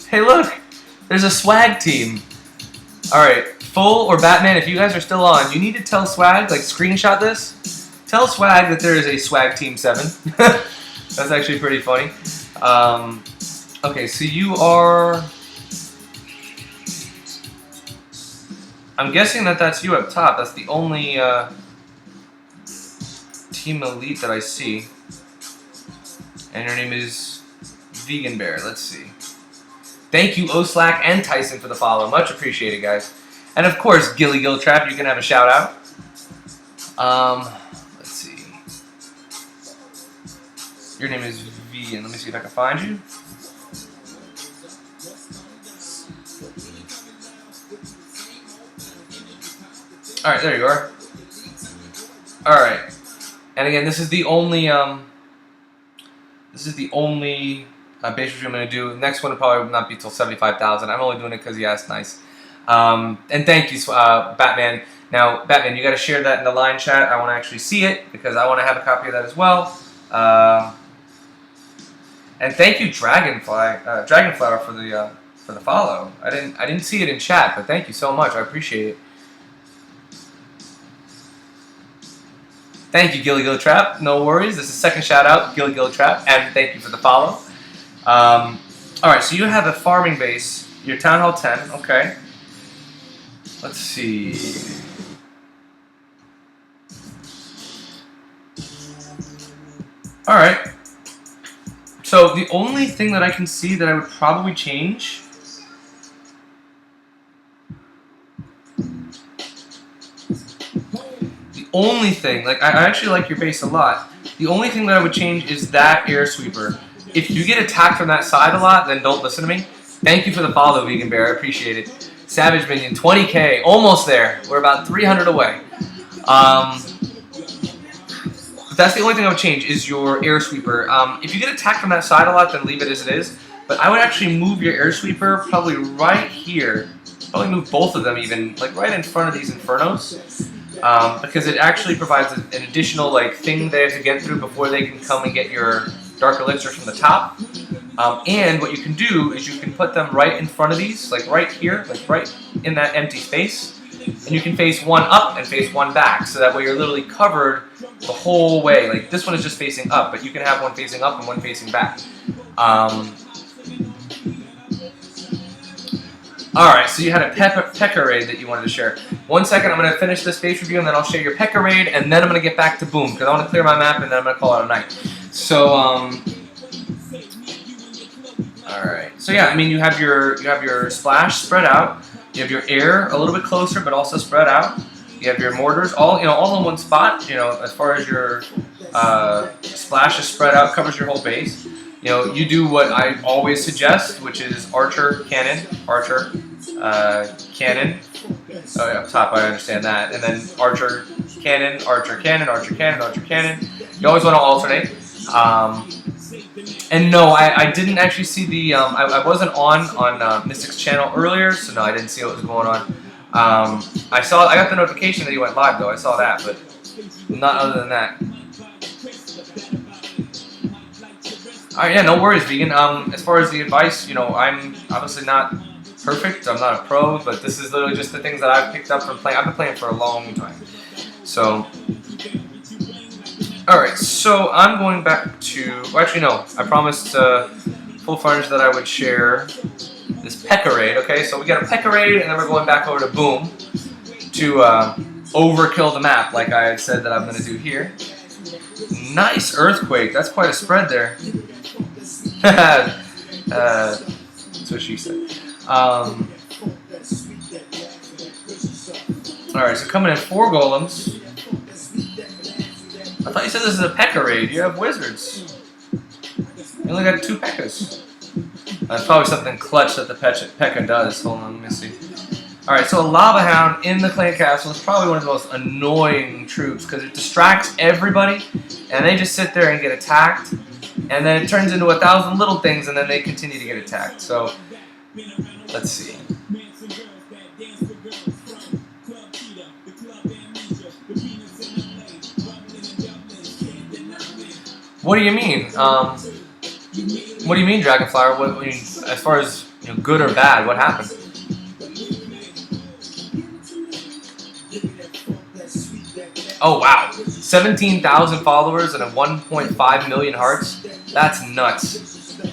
Hey, look! There's a swag team. Alright, Full or Batman, if you guys are still on, you need to tell Swag, like screenshot this. Tell Swag that there is a Swag Team 7. That's actually pretty funny. Okay, so you are... I'm guessing that that's you up top. That's the only Team Elite that I see. And your name is Vegan Bear. Let's see. Thank you, Oslac and Tyson, for the follow. Much appreciated, guys. And of course, Gilly Giltrap, you can have a shout out. Let's see. Your name is Vegan. Let me see if I can find you. Alright, there you are. Alright. And again, this is the only base review I'm going to do. The next one will probably not be till 75,000. I'm only doing it because, yeah, it's nice. And thank you, Batman. Now, Batman, you got to share that in the line chat. I want to actually see it because I want to have a copy of that as well. And thank you, Dragonflower, for the follow. I didn't see it in chat, but thank you so much. I appreciate it. Thank you, Gilly Go Trap. No worries. This is second shout out, Gilly Go Trap, and thank you for the follow. Alright, so you have a farming base. Your Town Hall 10, okay. Let's see. Alright. So the only thing that I can see that I would probably change only thing, like I actually like your base a lot. The only thing that I would change is that air sweeper. If you get attacked from that side a lot, then don't listen to me. Thank you for the follow, Vegan Bear. I appreciate it. Savage Minion, 20k, almost there. We're about 300 away. That's the only thing I would change is your air sweeper. If you get attacked from that side a lot, then leave it as it is. But I would actually move your air sweeper probably right here. Probably move both of them even, like right in front of these Infernos. Because it actually provides an additional thing they have to get through before they can come and get your Dark Elixirs from the top. And what you can do is you can put them right in front of these, like right here, like right in that empty space. And you can face one up and face one back, so that way you're literally covered the whole way. Like this one is just facing up, but you can have one facing up and one facing back. Alright, so you had a P.E.K.K.A. raid that you wanted to share. 1 second, I'm going to finish this base review and then I'll share your P.E.K.K.A. raid and then I'm going to get back to Boom because I want to clear my map and then I'm going to call it a night. So, alright. So yeah, I mean you have your splash spread out. You have your air a little bit closer but also spread out. You have your mortars all in one spot, as far as your splash is spread out, covers your whole base. You do what I always suggest, which is archer, cannon, archer, cannon. Oh yeah, up top, I understand that. And then archer, cannon, archer, cannon, archer, cannon, archer, cannon. You always want to alternate. And no, I didn't actually see the, I wasn't on Mystic's channel earlier, so no, I didn't see what was going on. I got the notification that he went live though, I saw that, but not other than that. Alright, yeah, no worries, Vegan. As far as the advice, I'm obviously not perfect. I'm not a pro, but this is literally just the things that I've picked up from playing. I've been playing for a long time. So, alright, so I'm going back to... Well, actually, no. I promised Full Furnish that I would share this P.E.K.K.A. raid, okay? So we got a P.E.K.K.A. raid, and then we're going back over to Boom to overkill the map, like I had said that I'm going to do here. Nice Earthquake. That's quite a spread there. That's what she said. Alright, so coming in 4 golems. I thought you said this is a P.E.K.K.A. raid. You have wizards. You only got 2 P.E.K.K.A.s. That's probably something clutch that the P.E.K.K.A. does. Hold on, let me see. Alright, so a Lava Hound in the clan castle is probably one of the most annoying troops because it distracts everybody and they just sit there and get attacked. And then it turns into 1,000 little things, and then they continue to get attacked. So, let's see. What do you mean? What do you mean, Dragonflower? What do you mean, as far as You know, good or bad? What happened? Oh wow, 17,000 followers and a 1.5 million hearts. That's nuts.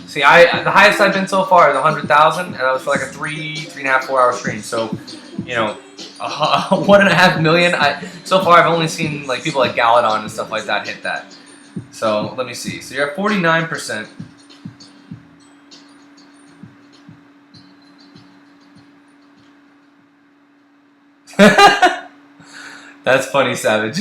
See, the highest I've been so far is 100,000, and that was for like a 3.5, 4 hour stream. So, you know, 1.5 million. So far I've only seen like people like Galadon and stuff like that hit that. So let me see. So you're at 49%. That's funny, Savage.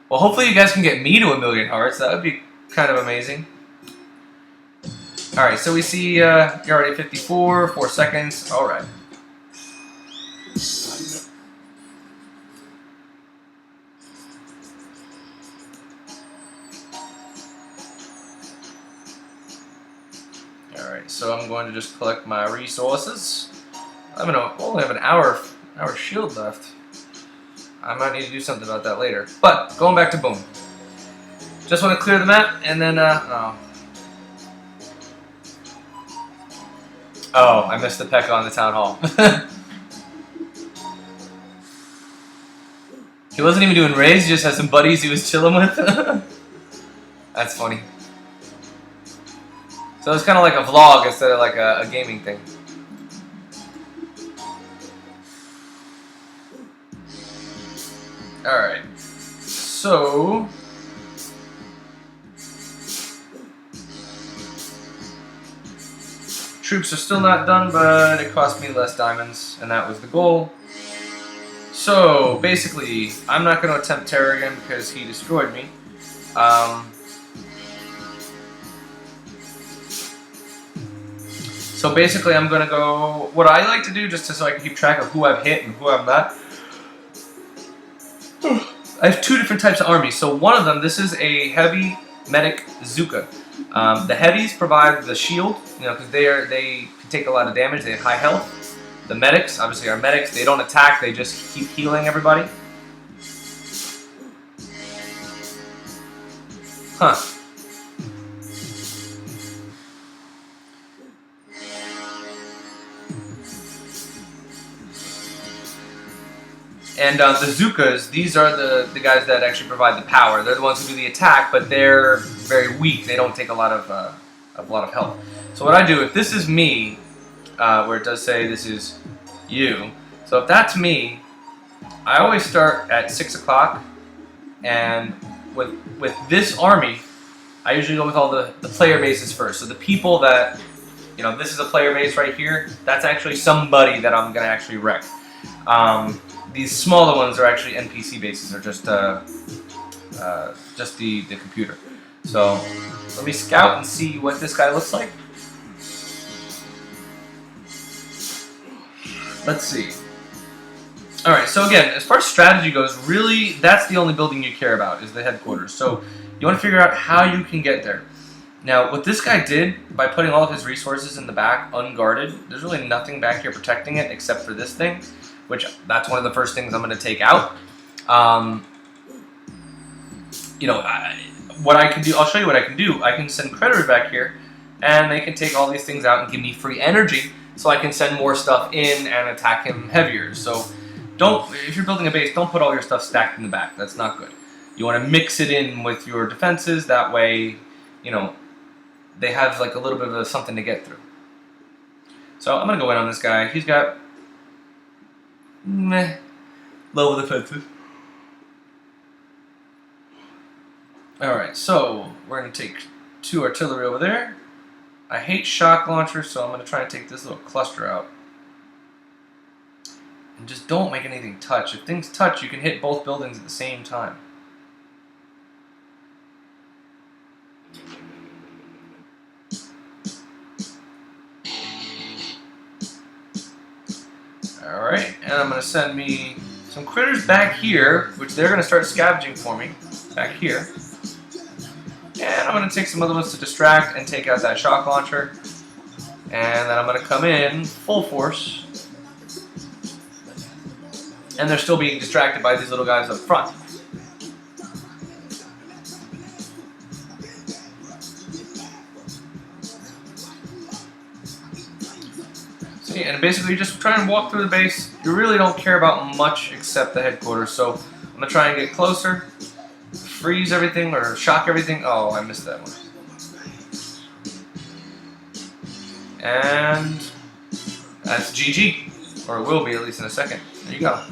Well, hopefully you guys can get me to 1 million hearts. That would be kind of amazing. Alright, so we see you're already at 54, 4 seconds. Alright. Alright, so I'm going to just collect my resources. I'm gonna only have an hour shield left. I might need to do something about that later. But going back to Boom. Just want to clear the map and then oh, I missed the P.E.K.K.A on the town hall. He wasn't even doing raids, he just had some buddies he was chilling with. That's funny. So it's kind of like a vlog instead of like a gaming thing. Alright, so troops are still not done, but it cost me less diamonds, and that was the goal. So basically, I'm not going to attempt terror again because he destroyed me. So basically, I'm going to go. What I like to do, just so I can keep track of who I've hit and who I'm not. I have 2 different types of armies. So one of them, this is a heavy medic Zuka. The heavies provide the shield, you know, because they can take a lot of damage. They have high health. The medics, obviously, are medics. They don't attack. They just keep healing everybody. Huh. And the Zukas, these are the guys that actually provide the power. They're the ones who do the attack, but they're very weak. They don't take a lot of health. So what I do, if this is me, where it does say this is you, so if that's me, I always start at 6 o'clock, and with this army, I usually go with all the player bases first. So the people that, you know, this is a player base right here. That's actually somebody that I'm gonna actually wreck. These smaller ones are actually NPC bases, or just the computer. So let me scout and see what this guy looks like. Let's see. Alright, so again, as far as strategy goes, really, that's the only building you care about, is the headquarters. So you want to figure out how you can get there. Now, what this guy did, by putting all of his resources in the back, unguarded, there's really nothing back here protecting it except for this thing, which that's one of the first things I'm going to take out. You know, what I can do, I'll show you what I can do. I can send Predator back here, and they can take all these things out and give me free energy, so I can send more stuff in and attack him heavier. So if you're building a base, don't put all your stuff stacked in the back. That's not good. You want to mix it in with your defenses. That way, you know, they have like a little bit of something to get through. So I'm going to go in on this guy. He's got low defenses. Alright, so we're going to take 2 artillery over there. I hate shock launchers, so I'm going to try and take this little cluster out. And just don't make anything touch. If things touch, you can hit both buildings at the same time. Alright, and I'm going to send me some critters back here, which they're going to start scavenging for me, back here. And I'm going to take some other ones to distract and take out that shock launcher. And then I'm going to come in full force. And they're still being distracted by these little guys up front. And basically, you just try and walk through the base. You really don't care about much except the headquarters. So I'm gonna try and get closer, freeze everything or shock everything. Oh, I missed that one. And that's GG, or it will be at least in a second. There you go.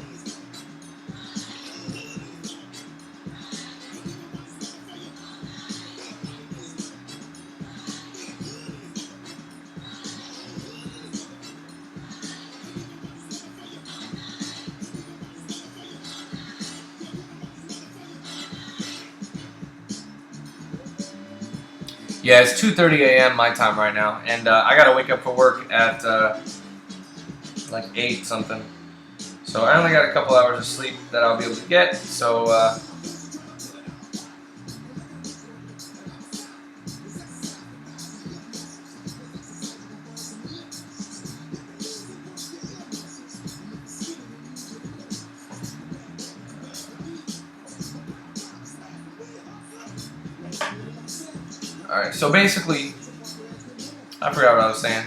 Yeah, it's 2:30 a.m. my time right now, and I gotta wake up for work at like 8 something. So I only got a couple hours of sleep that I'll be able to get. So alright, so basically, I forgot what I was saying.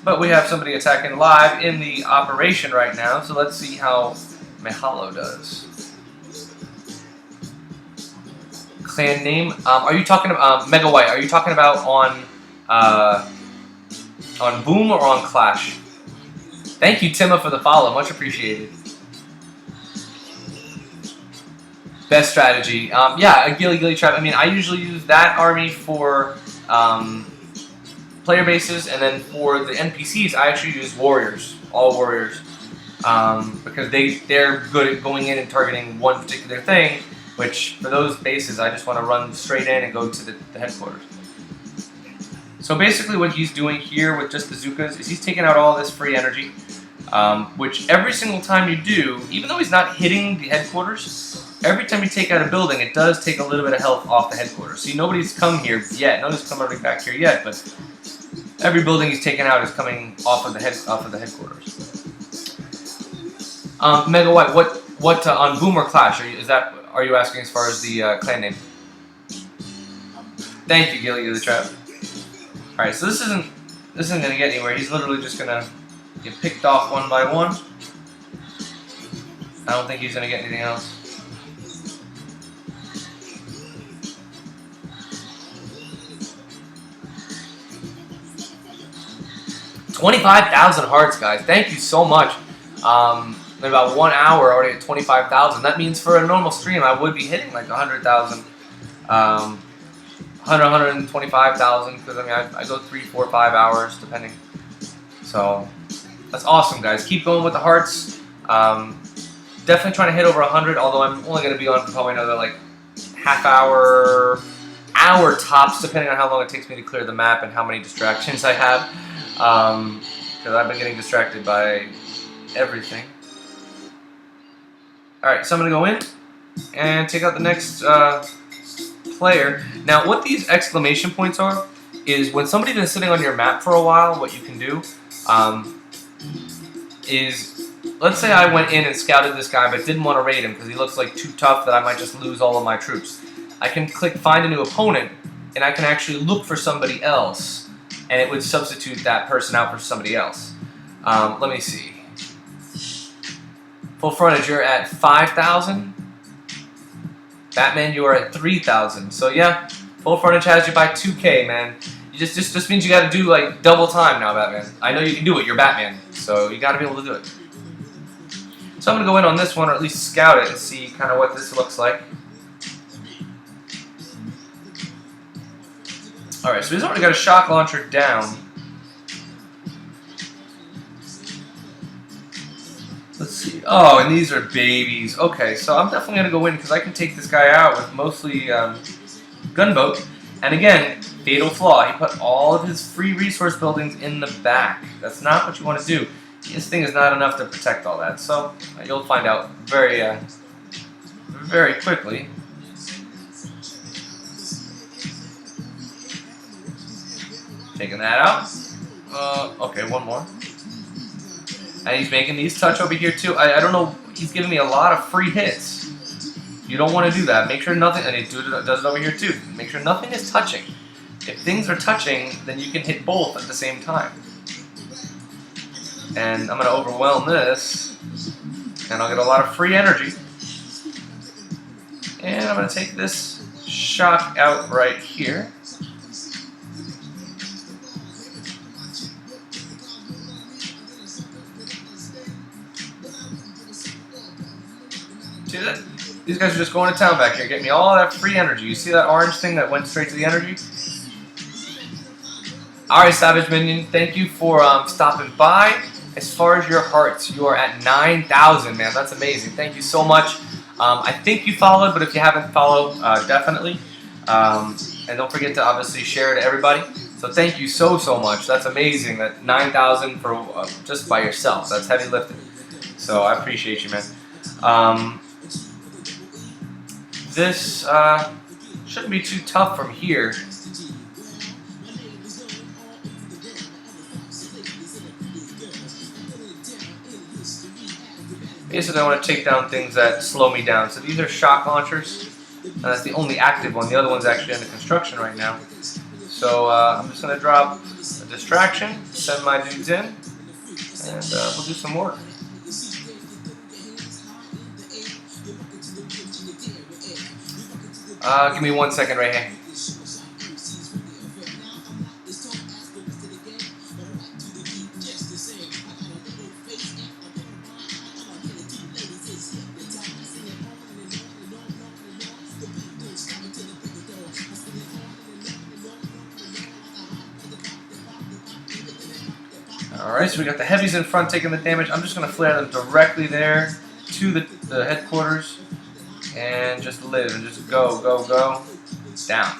But we have somebody attacking live in the operation right now, so let's see how HadesHalo does. Clan name? Are you talking about Mega White? Are you talking about on Boom or on Clash? Thank you, Tima, for the follow. Much appreciated. Best strategy. Yeah, a Gilly Trap. I mean, I usually use that army for player bases, and then for the NPCs, I actually use warriors, all warriors, because they're good at going in and targeting one particular thing. Which for those bases, I just want to run straight in and go to the headquarters. So basically, what he's doing here with just bazookas is he's taking out all this free energy, which every single time you do, even though he's not hitting the headquarters. Every time you take out a building, it does take a little bit of health off the headquarters. See, nobody's come here yet. Nobody's come already back here yet, but every building he's taken out is coming off of the headquarters. Mega White, what on Boom or Clash? Are you asking as far as the clan name? Thank you, Gilly the Trap. All right, so this isn't gonna get anywhere. He's literally just gonna get picked off one by one. I don't think he's gonna get anything else. 25,000 hearts, guys. Thank you so much. In about 1 hour, already at 25,000. That means for a normal stream, I would be hitting like 100,000, 125,000. Because I mean, I go 3, 4, 5 hours depending. So that's awesome, guys. Keep going with the hearts. Definitely trying to hit over 100. Although I'm only going to be on for probably another like half hour tops, depending on how long it takes me to clear the map and how many distractions I have. Because I've been getting distracted by everything. Alright, so I'm going to go in and take out the next player. Now, what these exclamation points are is when somebody's been sitting on your map for a while, what you can do is, let's say I went in and scouted this guy but didn't want to raid him because he looks like too tough that I might just lose all of my troops. I can click Find a New Opponent, and I can actually look for somebody else. And it would substitute that person out for somebody else. Let me see. Full frontage, you're at 5,000. Batman, you are at 3,000. So yeah, full frontage has you by 2K, man. You just means you got to do like double time now, Batman. I know you can do it. You're Batman, so you got to be able to do it. So I'm gonna go in on this one, or at least scout it and see kind of what this looks like. Alright, so he's already got a shock launcher down. Let's see. Oh, and these are babies. Okay, so I'm definitely going to go in because I can take this guy out with mostly gunboat. And again, fatal flaw. He put all of his free resource buildings in the back. That's not what you want to do. This thing is not enough to protect all that. So you'll find out very quickly. Taking that out. Okay, one more. And he's making these touch over here too. I don't know. He's giving me a lot of free hits. You don't want to do that. Make sure nothing. And he does it over here too. Make sure nothing is touching. If things are touching, then you can hit both at the same time. And I'm going to overwhelm this, and I'll get a lot of free energy. And I'm going to take this shock out right here. See that? These guys are just going to town back here, getting me all that free energy. You see that orange thing that went straight to the energy? Alright, Savage Minion, thank you for stopping by. As far as your hearts, you are at 9,000, man. That's amazing. Thank you so much. I think you followed, but if you haven't followed, definitely. And don't forget to obviously share it to everybody. So thank you so much. That's amazing. That 9,000 for just by yourself. That's heavy lifting. So I appreciate you, man. This shouldn't be too tough from here. Basically, I want to take down things that slow me down. So these are shock launchers, and that's the only active one. The other one's actually under construction right now. So I'm just going to drop a distraction, send my dudes in, and we'll do some work. Give me 1 second right here. Alright, so we got the heavies in front taking the damage. I'm just going to flare them directly there to the headquarters and just live and just go down.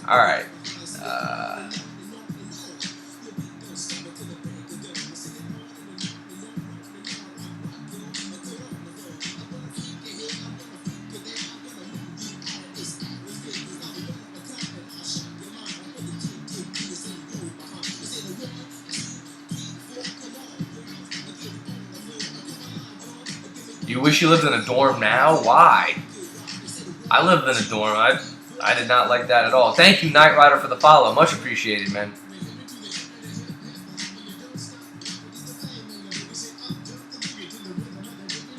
Alright. You wish you lived in a dorm now? Why? I lived in a dorm. I did not like that at all. Thank you, Knight Rider, for the follow. Much appreciated, man.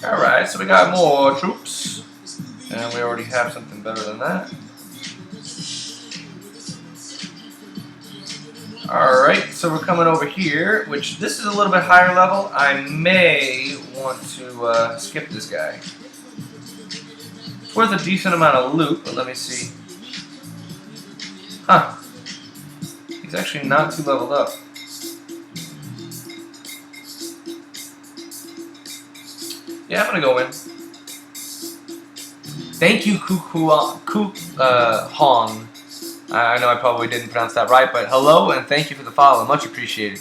Alright, so we got more troops. And we already have something better than that. Alright, so we're coming over here, which this is a little bit higher level. I may want to skip this guy. It's worth a decent amount of loot, but let me see. Huh. He's actually not too leveled up. Yeah, I'm gonna go in. Thank you, Hong. I know I probably didn't pronounce that right, but hello and thank you for the follow. Much appreciated.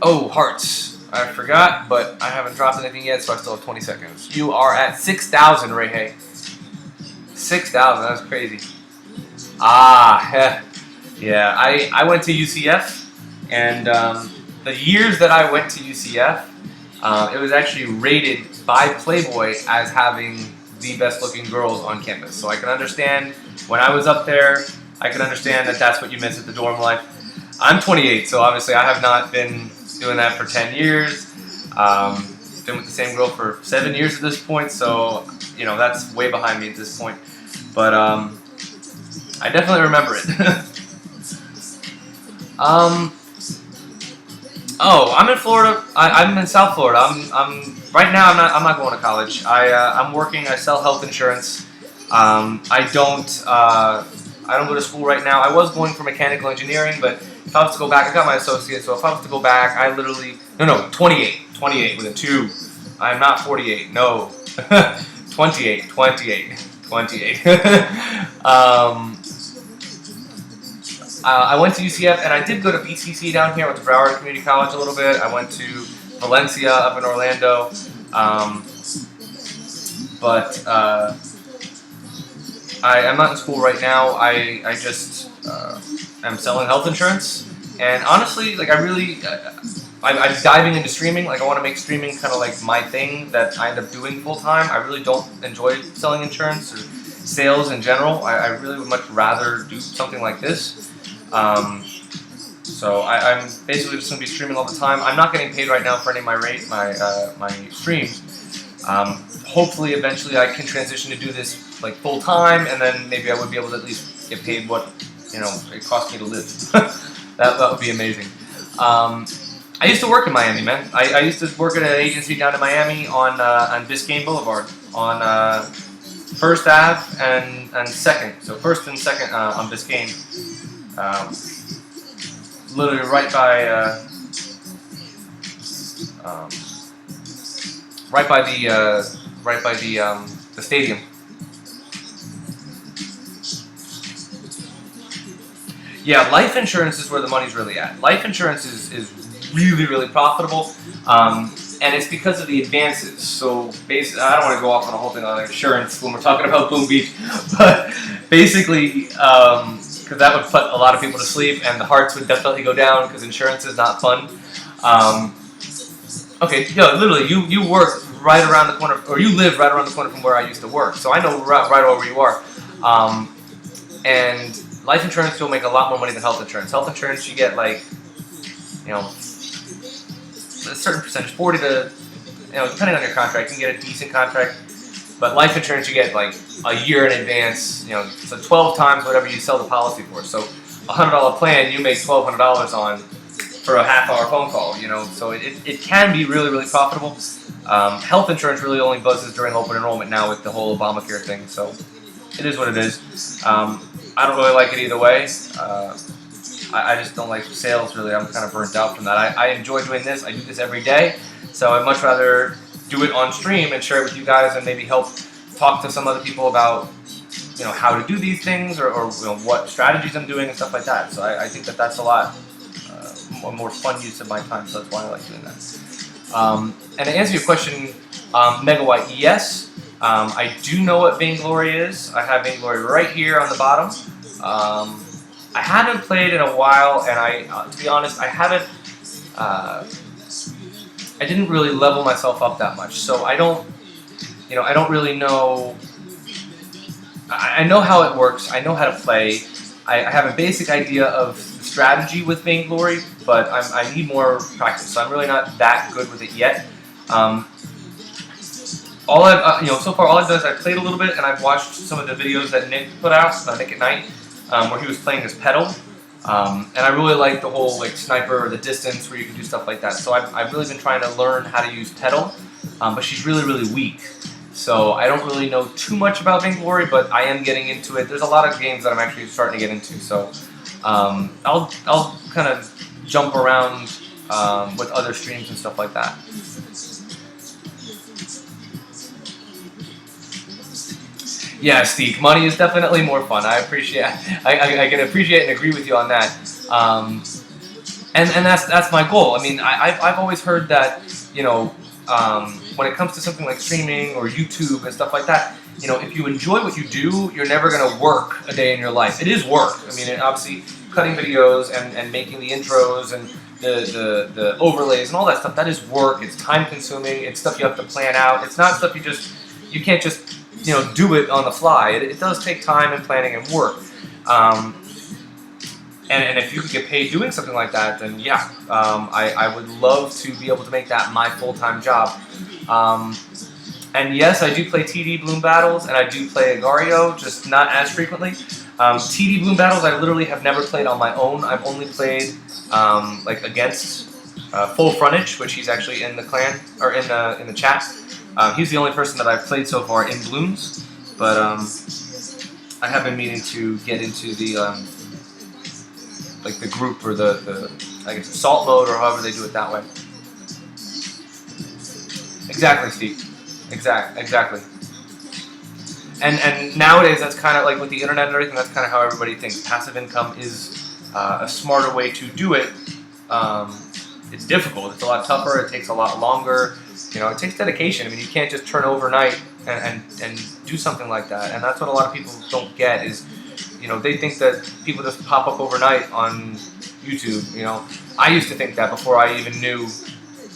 Oh, hearts. I forgot, but I haven't dropped anything yet, so I still have 20 seconds. You are at 6,000, Ray. 6,000, that's crazy. Ah, yeah. I went to UCF, and the years that I went to UCF, it was actually rated by Playboy as having the best looking girls on campus. So I can understand when I was up there, I can understand that that's what you miss at the dorm life. I'm 28, so obviously I have not been doing that for 10 years. Been with the same girl for 7 years at this point, so you know that's way behind me at this point. But I definitely remember it. Oh, I'm in Florida. I'm in South Florida. I'm right now. I'm not going to college. I'm working. I sell health insurance. I don't go to school right now. I was going for mechanical engineering, but if I was to go back, I got my associate. So if I was to go back, I literally 28 with a 2. I'm not 48. No, 28. I went to UCF, and I did go to BCC down here. I went to Broward Community College a little bit. I went to Valencia up in Orlando. But I'm not in school right now. I just am selling health insurance. And honestly, like I I'm diving into streaming. Like, I want to make streaming kind of like my thing that I end up doing full time. I really don't enjoy selling insurance or sales in general. I really would much rather do something like this. So I'm basically just going to be streaming all the time. I'm not getting paid right now for any of my streams. Hopefully, eventually, I can transition to do this like full time, and then maybe I would be able to at least get paid what it costs me to live. that would be amazing. I used to work in Miami, man. I used to work at an agency down in Miami on Biscayne Boulevard on First Ave and Second. So First and Second on Biscayne. Literally right by the stadium. Yeah, life insurance is where the money's really at. Life insurance is really, really profitable, and it's because of the advances. So basically, I don't want to go off on a whole thing on insurance when we're talking about Boom Beach, but basically, because that would put a lot of people to sleep, and the hearts would definitely go down because insurance is not fun. Okay, literally, you work right around the corner, or you live right around the corner from where I used to work, so I know right over where you are. And life insurance, you'll make a lot more money than health insurance. Health insurance, you get like, a certain percentage, 40 to, depending on your contract, you can get a decent contract. But life insurance, you get like a year in advance, so 12 times whatever you sell the policy for. So a $100 plan, you make $1,200 on for a half-hour phone call, So it can be really, really profitable. Health insurance really only buzzes during open enrollment now with the whole Obamacare thing. So it is what it is. I don't really like it either way. I just don't like sales, really. I'm kind of burnt out from that. I enjoy doing this. I do this every day. So I'd much rather do it on stream and share it with you guys and maybe help talk to some other people about, how to do these things or what strategies I'm doing and stuff like that. So I think that's a lot more fun use of my time. So that's why I like doing that. And to answer your question, Megawhite, yes. I do know what Vainglory is. I have Vainglory right here on the bottom. I haven't played in a while, and to be honest, I haven't. I didn't really level myself up that much, so I don't really know. I know how it works. I know how to play. I have a basic idea of the strategy with Vainglory, but I need more practice. So I'm really not that good with it yet. All I've, so far, all I've done is I've played a little bit, and I've watched some of the videos that Nick put out, Nick at Night, where he was playing as Petal, and I really like the whole sniper or the distance where you can do stuff like that. So I've really been trying to learn how to use Petal, but she's really, really weak. So I don't really know too much about Vainglory, but I am getting into it. There's a lot of games that I'm actually starting to get into, so I'll kind of jump around with other streams and stuff like that. Yeah, Steve, money is definitely more fun. I can appreciate and agree with you on that. And that's my goal. I mean, I've always heard that, when it comes to something like streaming or YouTube and stuff like that, if you enjoy what you do, you're never going to work a day in your life. It is work. I mean, obviously, cutting videos and making the intros and the overlays and all that stuff, that is work. It's time consuming. It's stuff you have to plan out. It's not stuff you can't just do it on the fly. It does take time and planning and work. And if you could get paid doing something like that, then yeah, I would love to be able to make that my full-time job. And yes, I do play TD Bloom Battles, and I do play Agario, just not as frequently. TD Bloom Battles, I literally have never played on my own. I've only played against Full Frontage, which he's actually in the clan or in the chat. He's the only person that I've played so far in Blooms, but I have been meaning to get into the the group or the I guess assault mode or however they do it that way. Exactly, Steve. Exactly. And nowadays that's kind of like with the internet and everything. That's kind of how everybody thinks. Passive income is a smarter way to do it. It's difficult. It's a lot tougher. It takes a lot longer. It takes dedication. I mean, you can't just turn overnight and do something like that. And that's what a lot of people don't get is, they think that people just pop up overnight on YouTube. I used to think that before I even knew,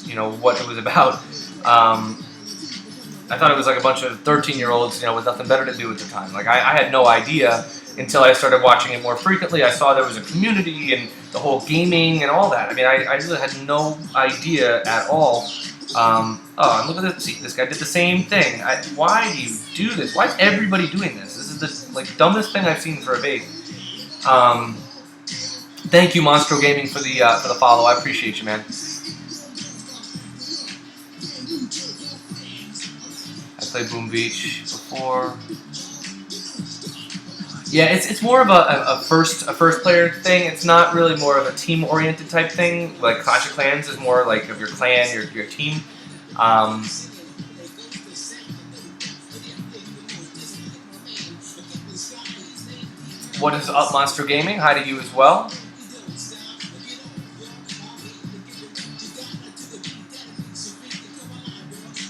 you know, what it was about. I thought it was like a bunch of 13-year-olds, you know, with nothing better to do at the time. Like, I had no idea until I started watching it more frequently. I saw there was a community and the whole gaming and all that. I mean, I really had no idea at all. Oh, and look at this. See, this guy did the same thing. Why do you do this? Why is everybody doing this? This is the like dumbest thing I've seen for a bait. Thank you, Monstro Gaming, for the follow. I appreciate you, man. I played Boom Beach before. Yeah, it's more of a first player thing. It's not really more of a team oriented type thing. Like Clash of Clans is more like of your clan, your team. What is up, Monster Gaming? Hi to you as well.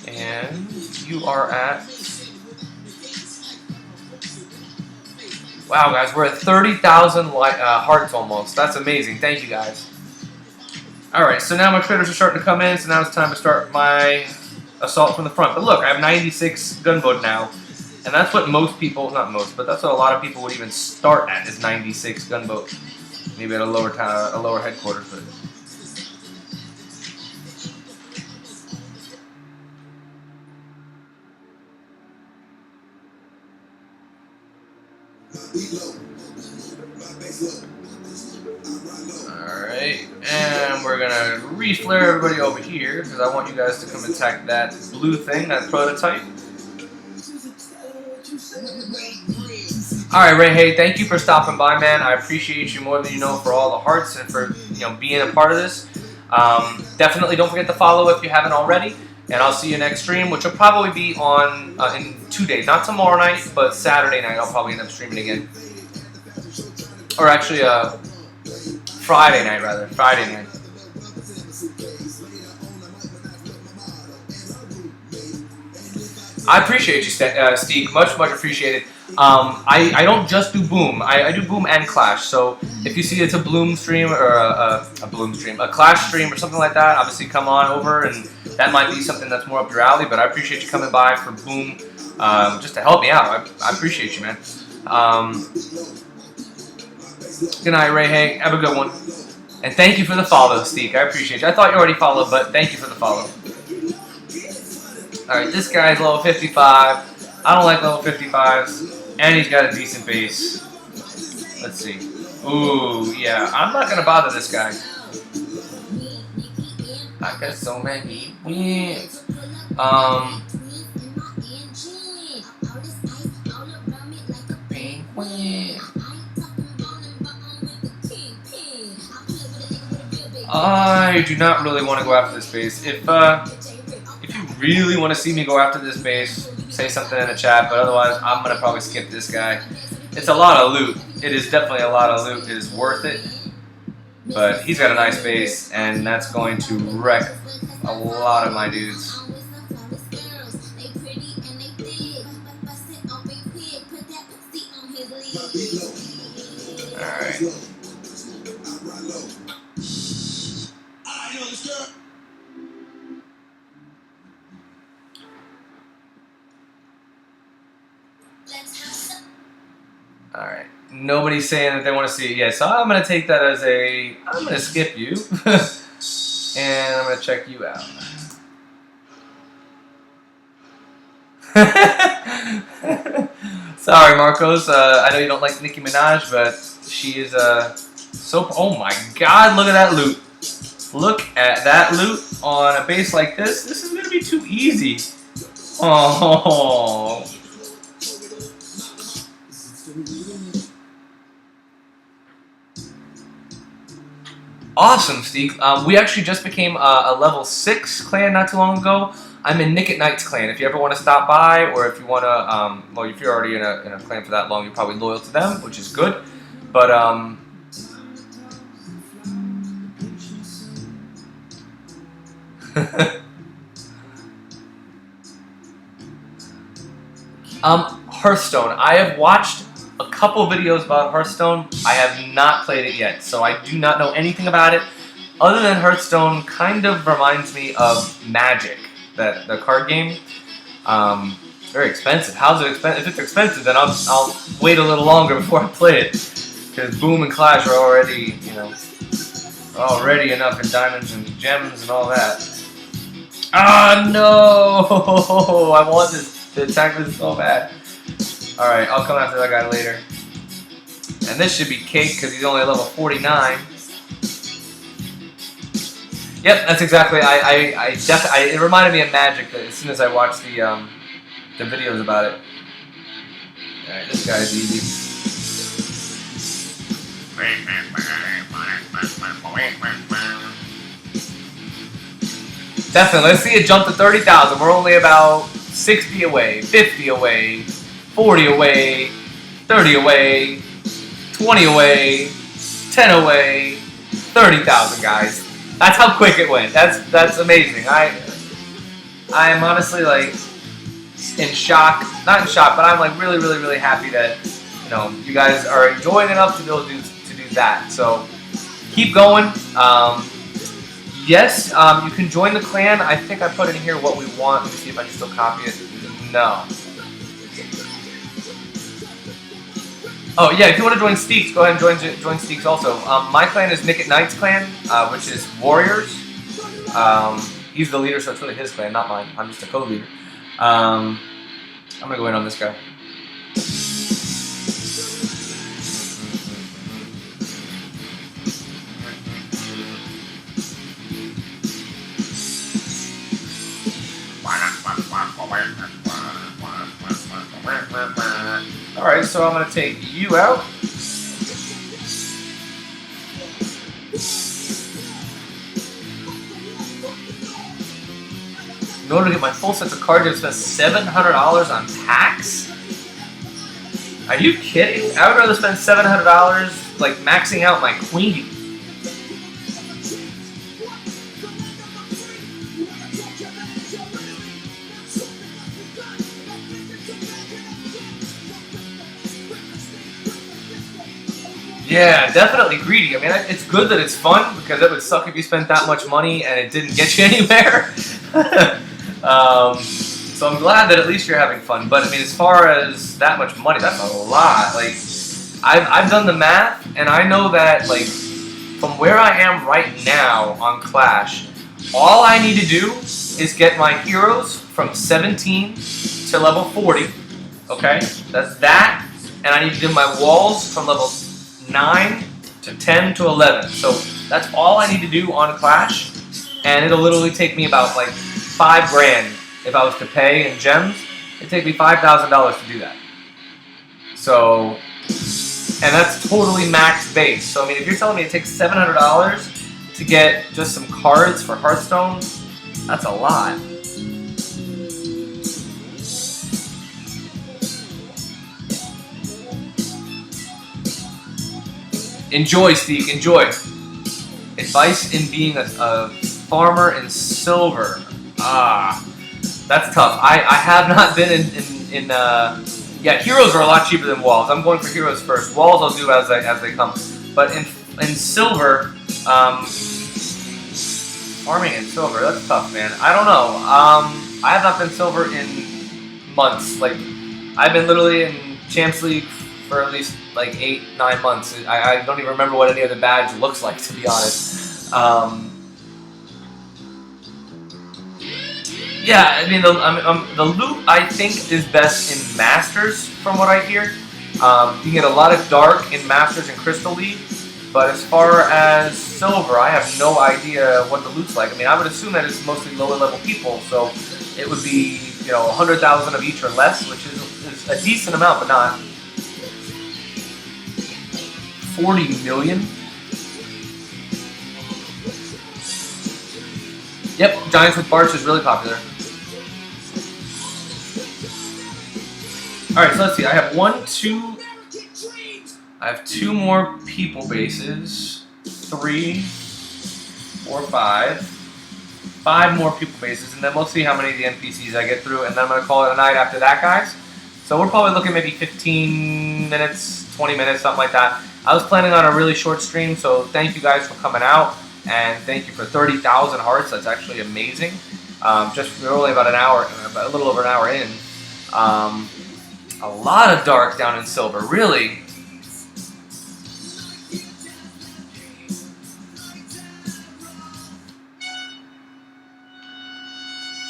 And you are at... Wow, guys, we're at 30,000 hearts almost. That's amazing. Thank you, guys. Alright, so now my critters are starting to come in, so now it's time to start my assault from the front. But look, I have 96 gunboat now, and that's what most people, not most, but that's what a lot of people would even start at, is 96 gunboat. Maybe at a lower town, a lower headquarters, but... Alright, and we're gonna reflare everybody over here because I want you guys to come attack that blue thing, that prototype. Alright, Ray, hey, thank you for stopping by, man. I appreciate you more than you know for all the hearts and for, you know, being a part of this. Definitely don't forget to follow if you haven't already. And I'll see you next stream, which will probably be on in 2 days. Not tomorrow night, but Saturday night. I'll probably end up streaming again. Or actually, Friday night, rather. Friday night. I appreciate you, Steve. Much appreciated. I don't just do Boom. I do Boom and Clash. So if you see it's a Bloom stream or a Clash stream or something like that, obviously come on over, and that might be something that's more up your alley. But I appreciate you coming by for Boom, just to help me out. I appreciate you, man. Good night, Ray. Hey, have a good one. And thank you for the follow, Steve. I appreciate you. I thought you already followed, but thank you for the follow. Alright, this guy's level 55. I don't like level 55s. And he's got a decent base. Let's see. Ooh, yeah. I'm not going to bother this guy. I got so many wins. Penguin. I do not really want to go after this base. If you really want to see me go after this base, say something in the chat, but otherwise I'm going to probably skip this guy. It's a lot of loot. It is definitely a lot of loot. It is worth it. But he's got a nice base, and that's going to wreck a lot of my dudes. Alright. Alright. Nobody's saying that they want to see it yet, so I'm going to take that as a... I'm going to skip you. And I'm going to check you out. Sorry, Marcos. I know you don't like Nicki Minaj, but she is so... Oh my god, look at that loot. Look at that loot on a base like this. This is going to be too easy. Oh... Awesome, Steve. We actually just became a level 6 clan not too long ago. I'm in Nick at Night's clan. If you ever want to stop by, or if you want to, well, if you're already in a clan for that long, you're probably loyal to them, which is good. But Hearthstone. I have watched a couple videos about Hearthstone. I have not played it yet, so I do not know anything about it. other than Hearthstone, kind of reminds me of Magic, the card game. Very expensive. How's it expensive? If it's expensive, then I'll wait a little longer before I play it. Because Boom and Clash are already, already enough in diamonds and gems and all that. Ah, no! I want to attack this so bad. Alright, I'll come after that guy later. And this should be cake because he's only level 49. Yep, that's exactly. It reminded me of Magic as soon as I watched the videos about it. Alright, this guy's easy. Definitely. Let's see it jump to 30,000. We're only about 60 away, 50 away, 40 away, 30 away, 20 away, 10 away, 30,000, guys. That's how quick it went. That's amazing. I am honestly like in shock. Not in shock, but I'm like really, really, really happy that you guys are enjoying enough to be able to do that. So keep going. Yes, you can join the clan. I think I put in here what we want. Let me see if I can still copy it. No. Oh yeah, if you want to join Steaks, go ahead and join Steaks also. My clan is Nick at Night's clan, which is Warriors. He's the leader, so it's really his clan, not mine. I'm just a co-leader. I'm gonna go in on this guy. Alright, so I'm going to take you out. In order to get my full sets of cards, I spent $700 on packs? Are you kidding? I would rather spend $700 like maxing out my queen. Yeah, definitely greedy. I mean, it's good that it's fun because it would suck if you spent that much money and it didn't get you anywhere. So I'm glad that at least you're having fun. But I mean, as far as that much money, that's a lot. Like, I've done the math, and I know that like from where I am right now on Clash, all I need to do is get my heroes from 17 to level 40. Okay, that's that, and I need to do my walls from level 9 to 10 to 11. So that's all I need to do on Clash, and it'll literally take me about like $5 grand if I was to pay in gems. It'd take me $5,000 to do that. So, and that's totally max base. So I mean, if you're telling me it takes $700 to get just some cards for Hearthstone, that's a lot. Enjoy, Steak, enjoy. Advice in being a farmer in silver. Ah, that's tough. I have not been in yeah, heroes are a lot cheaper than walls. I'm going for heroes first. Walls I'll do as they come. But in silver, farming in silver, that's tough, man. I don't know. I have not been silver in months. Like, I've been literally in Champs League for at least like 8-9 months. I don't even remember what any of the badge looks like, to be honest. Yeah, I mean the loot I think is best in Masters, from what I hear. You can get a lot of dark in Masters and Crystal League, but as far as silver, I have no idea what the loot's like. I mean, I would assume that it's mostly lower level people, so it would be 100,000 of each or less, which is a decent amount, but not 40 million. Yep, Giants with Barch is really popular. Alright, so let's see. I have I have 2 more people bases. 3, 4, 5. 5 more people bases, and then we'll see how many of the NPCs I get through, and then I'm going to call it a night after that, guys. So we're probably looking maybe 15 minutes, 20 minutes, something like that. I was planning on a really short stream, so thank you guys for coming out. And thank you for 30,000 hearts. That's actually amazing. We're only about a little over an hour in. A lot of dark down in silver, really.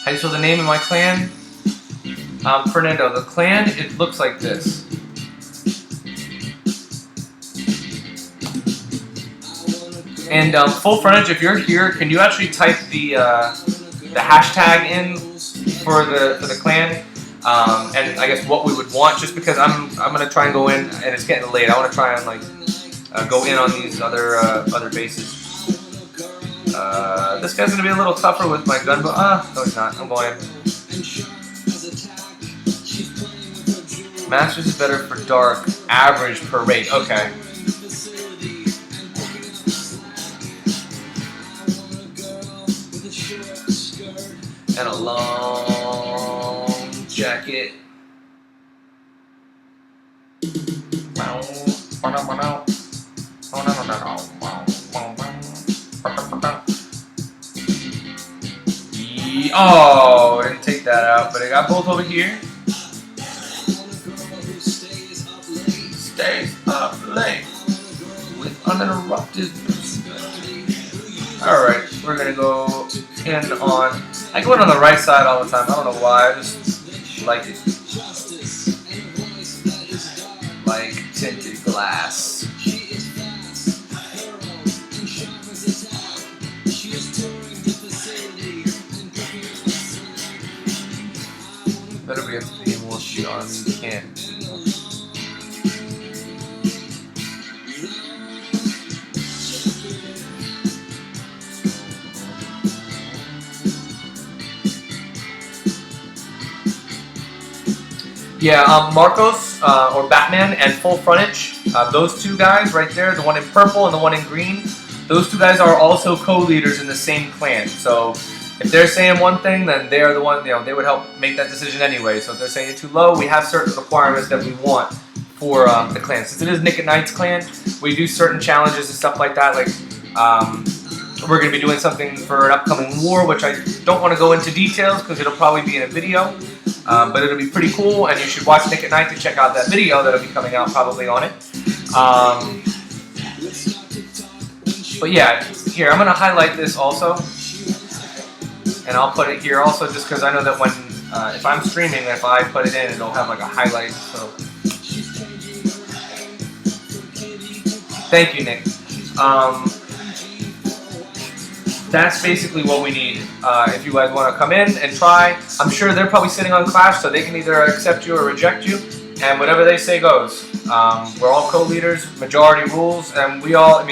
How do you spell the name of my clan? Fernando, the clan, it looks like this. And full frontage, if you're here, can you actually type the hashtag in for the clan? And I guess what we would want, just because I'm gonna try and go in, and it's getting late. I want to try and like go in on these other bases. This guy's gonna be a little tougher with my gun, but no, he's not. I'm going. Masters is better for dark. Average per rate. Okay. And a long jacket. Oh, didn't take that out, but I got both over here. Stays up late with uninterrupted. Alright, we're gonna go in on. I go in on the right side all the time. I don't know why. I just like it. Like tinted glass. Better be able to be more shoot on the can. Yeah, Marcos or Batman and Full Frontage, those two guys right there, the one in purple and the one in green, those two guys are also co-leaders in the same clan. So if they're saying one thing, then they are the one, they would help make that decision anyway. So if they're saying too low, we have certain requirements that we want for the clan. Since it is Nick at Night's clan, we do certain challenges and stuff like that. Like we're going to be doing something for an upcoming war, which I don't want to go into details because it'll probably be in a video. But it'll be pretty cool, and you should watch Nick at Night to check out that video that'll be coming out probably on it. But yeah, here, I'm going to highlight this also. And I'll put it here also just because I know that when, if I'm streaming, if I put it in, it'll have like a highlight. So, thank you, Nick. That's basically what we need. If you guys want to come in and try, I'm sure they're probably sitting on Clash, so they can either accept you or reject you, and whatever they say goes. We're all co-leaders, majority rules, and we're all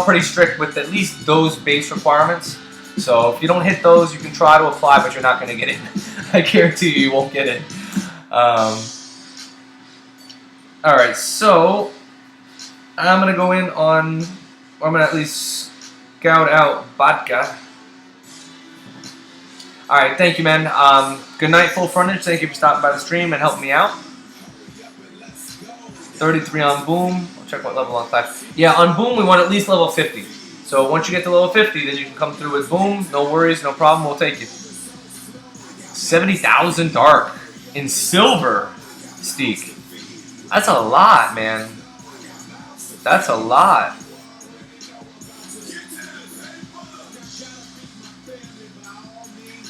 pretty strict with at least those base requirements. So if you don't hit those, you can try to apply, but you're not going to get in. I guarantee you won't get in. Alright, so I'm going to go in on, or I'm going to at least scout out Vodka. Alright, thank you, man. Good night, Full Frontage. Thank you for stopping by the stream and helping me out. 33 on Boom. I'll check what level on Clash. Yeah, on Boom, we want at least level 50. So once you get to level 50, then you can come through with Boom. No worries, no problem. We'll take you. 70,000 dark in silver, Steak. That's a lot, man. That's a lot.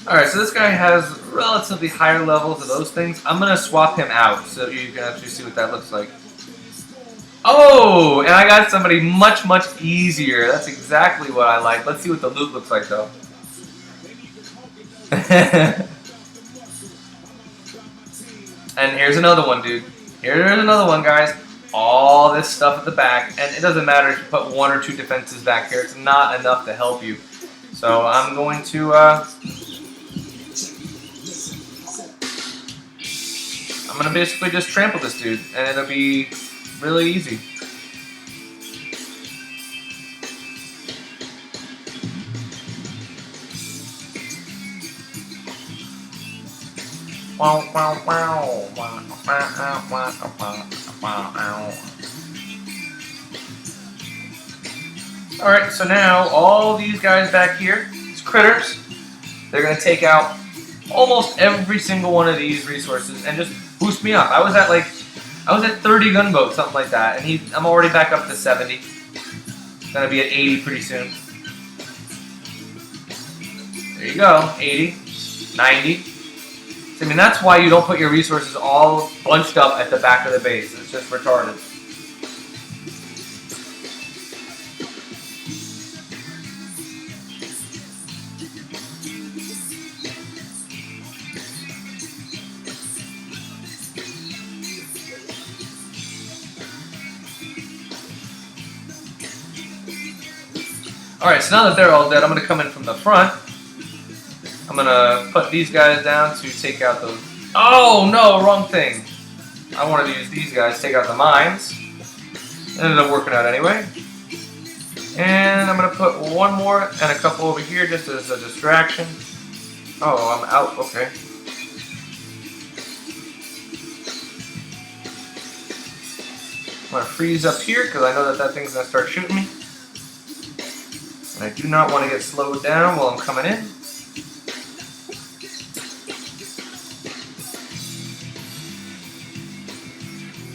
Alright, so this guy has relatively higher levels of those things. I'm going to swap him out so you can actually see what that looks like. Oh, and I got somebody much, much easier. That's exactly what I like. Let's see what the loot looks like, though. And here's another one, dude. Here's another one, guys. All this stuff at the back. And it doesn't matter if you put 1 or 2 defenses back here. It's not enough to help you. So I'm going to... I'm going to basically just trample this dude. And it'll be really easy. Alright, so now all these guys back here, these critters, they're going to take out almost every single one of these resources and just boost me up. I was at 30 gunboats, something like that, and I'm already back up to 70. Gonna be at 80 pretty soon. There you go, 80, 90. So, I mean, that's why you don't put your resources all bunched up at the back of the base. It's just retarded. Alright, so now that they're all dead, I'm going to come in from the front. I'm going to put these guys down to take out those... Oh, no, wrong thing. I wanted to use these guys to take out the mines. Ended up working out anyway. And I'm going to put one more and a couple over here just as a distraction. Oh, I'm out. Okay. I'm going to freeze up here because I know that thing's going to start shooting me. And I do not want to get slowed down while I'm coming in.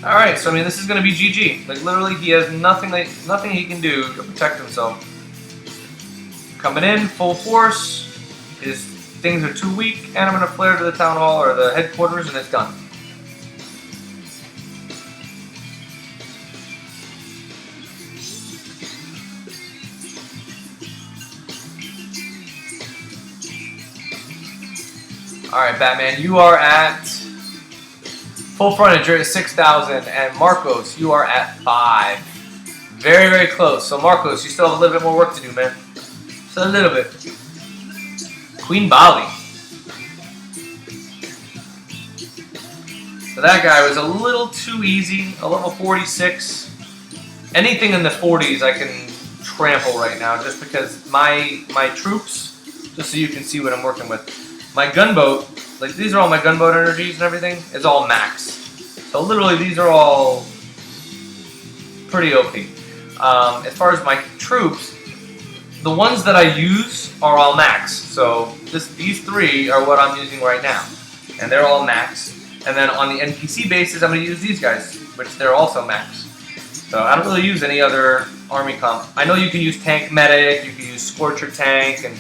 Alright, so I mean this is going to be GG. Like literally he has nothing he can do to protect himself. Coming in, full force. His things are too weak, and I'm going to flare to the town hall or the headquarters and it's done. Alright, Batman, you are at full frontage, you're at 6,000, and Marcos, you are at 5. Very, very close. So Marcos, you still have a little bit more work to do, man. Just a little bit. Queen Bali. So that guy was a little too easy, a level 46. Anything in the 40s I can trample right now, just because my troops, just so you can see what I'm working with. My gunboat, like these are all my gunboat energies and everything, is all max. So literally these are all pretty OP. As far as my troops, the ones that I use are all max. So these three are what I'm using right now. And they're all max. And then on the NPC basis, I'm going to use these guys, which they're also max. So I don't really use any other army comp. I know you can use tank medic, you can use Scorcher tank, and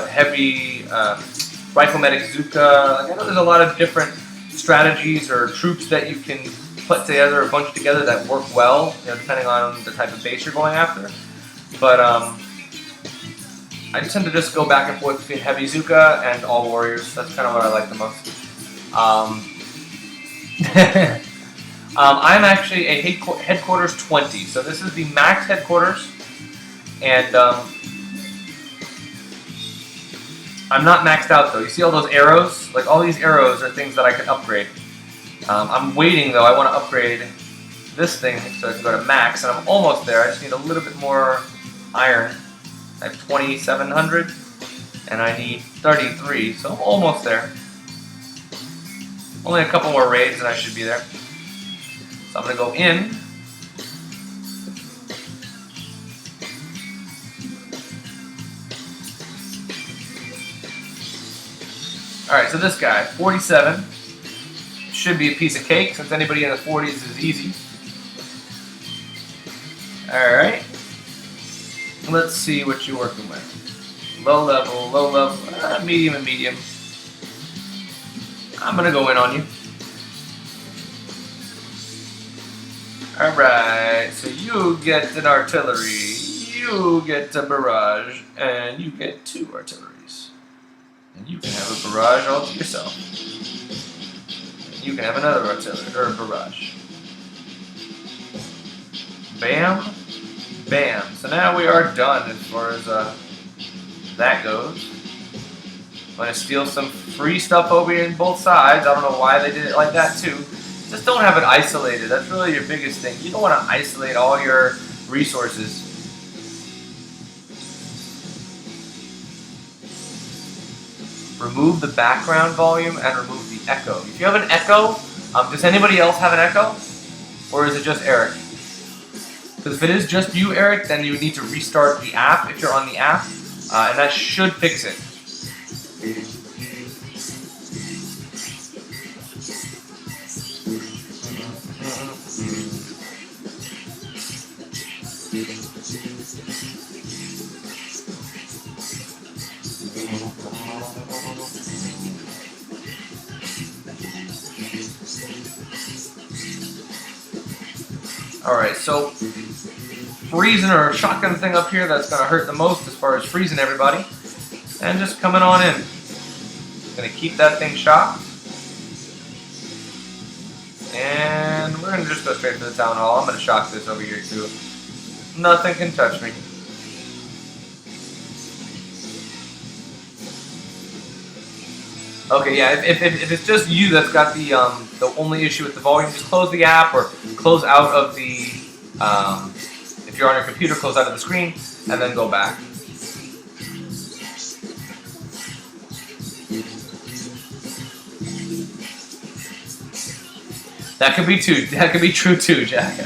heavy rifle medic Zuka. Like, I know there's a lot of different strategies or troops that you can put together, a bunch together that work well, you know, depending on the type of base you're going after. But I tend to just go back and forth between heavy Zuka and all warriors. That's kind of what I like the most. I'm actually a headquarters 20, so this is the max headquarters, and I'm not maxed out though. You see all those arrows? Like all these arrows are things that I can upgrade. I'm waiting though. I want to upgrade this thing so I can go to max, and I'm almost there. I just need a little bit more iron. I have 2,700, and I need 33, so I'm almost there. Only a couple more raids and I should be there. So I'm going to go in. Alright, so this guy, 47. Should be a piece of cake since anybody in the 40s is easy. Alright. Let's see what you're working with. Low level, medium and medium. I'm going to go in on you. Alright, so you get an artillery, you get a barrage, and you get 2 artilleries. And you can have a barrage all to yourself. And you can have another artillery, or a barrage. Bam, bam. So now we are done as far as that goes. I'm going to steal some free stuff over here on both sides. I don't know why they did it like that too. Just don't have it isolated. That's really your biggest thing. You don't want to isolate all your resources. Remove the background volume and remove the echo. If you have an echo, does anybody else have an echo? Or is it just Eric? Because if it is just you, Eric, then you would need to restart the app if you're on the app, and that should fix it. Alright, so freezing or shotgun thing up here that's going to hurt the most as far as freezing everybody. And just coming on in. Going to keep that thing shocked. And we're going to just go straight to the town hall. I'm going to shock this over here too. Nothing can touch me. Okay, yeah, if it's just you that's got the only issue with the volume, just close the app or close out of the, if you're on your computer, close out of the screen, and then go back. That could be true too, Jack.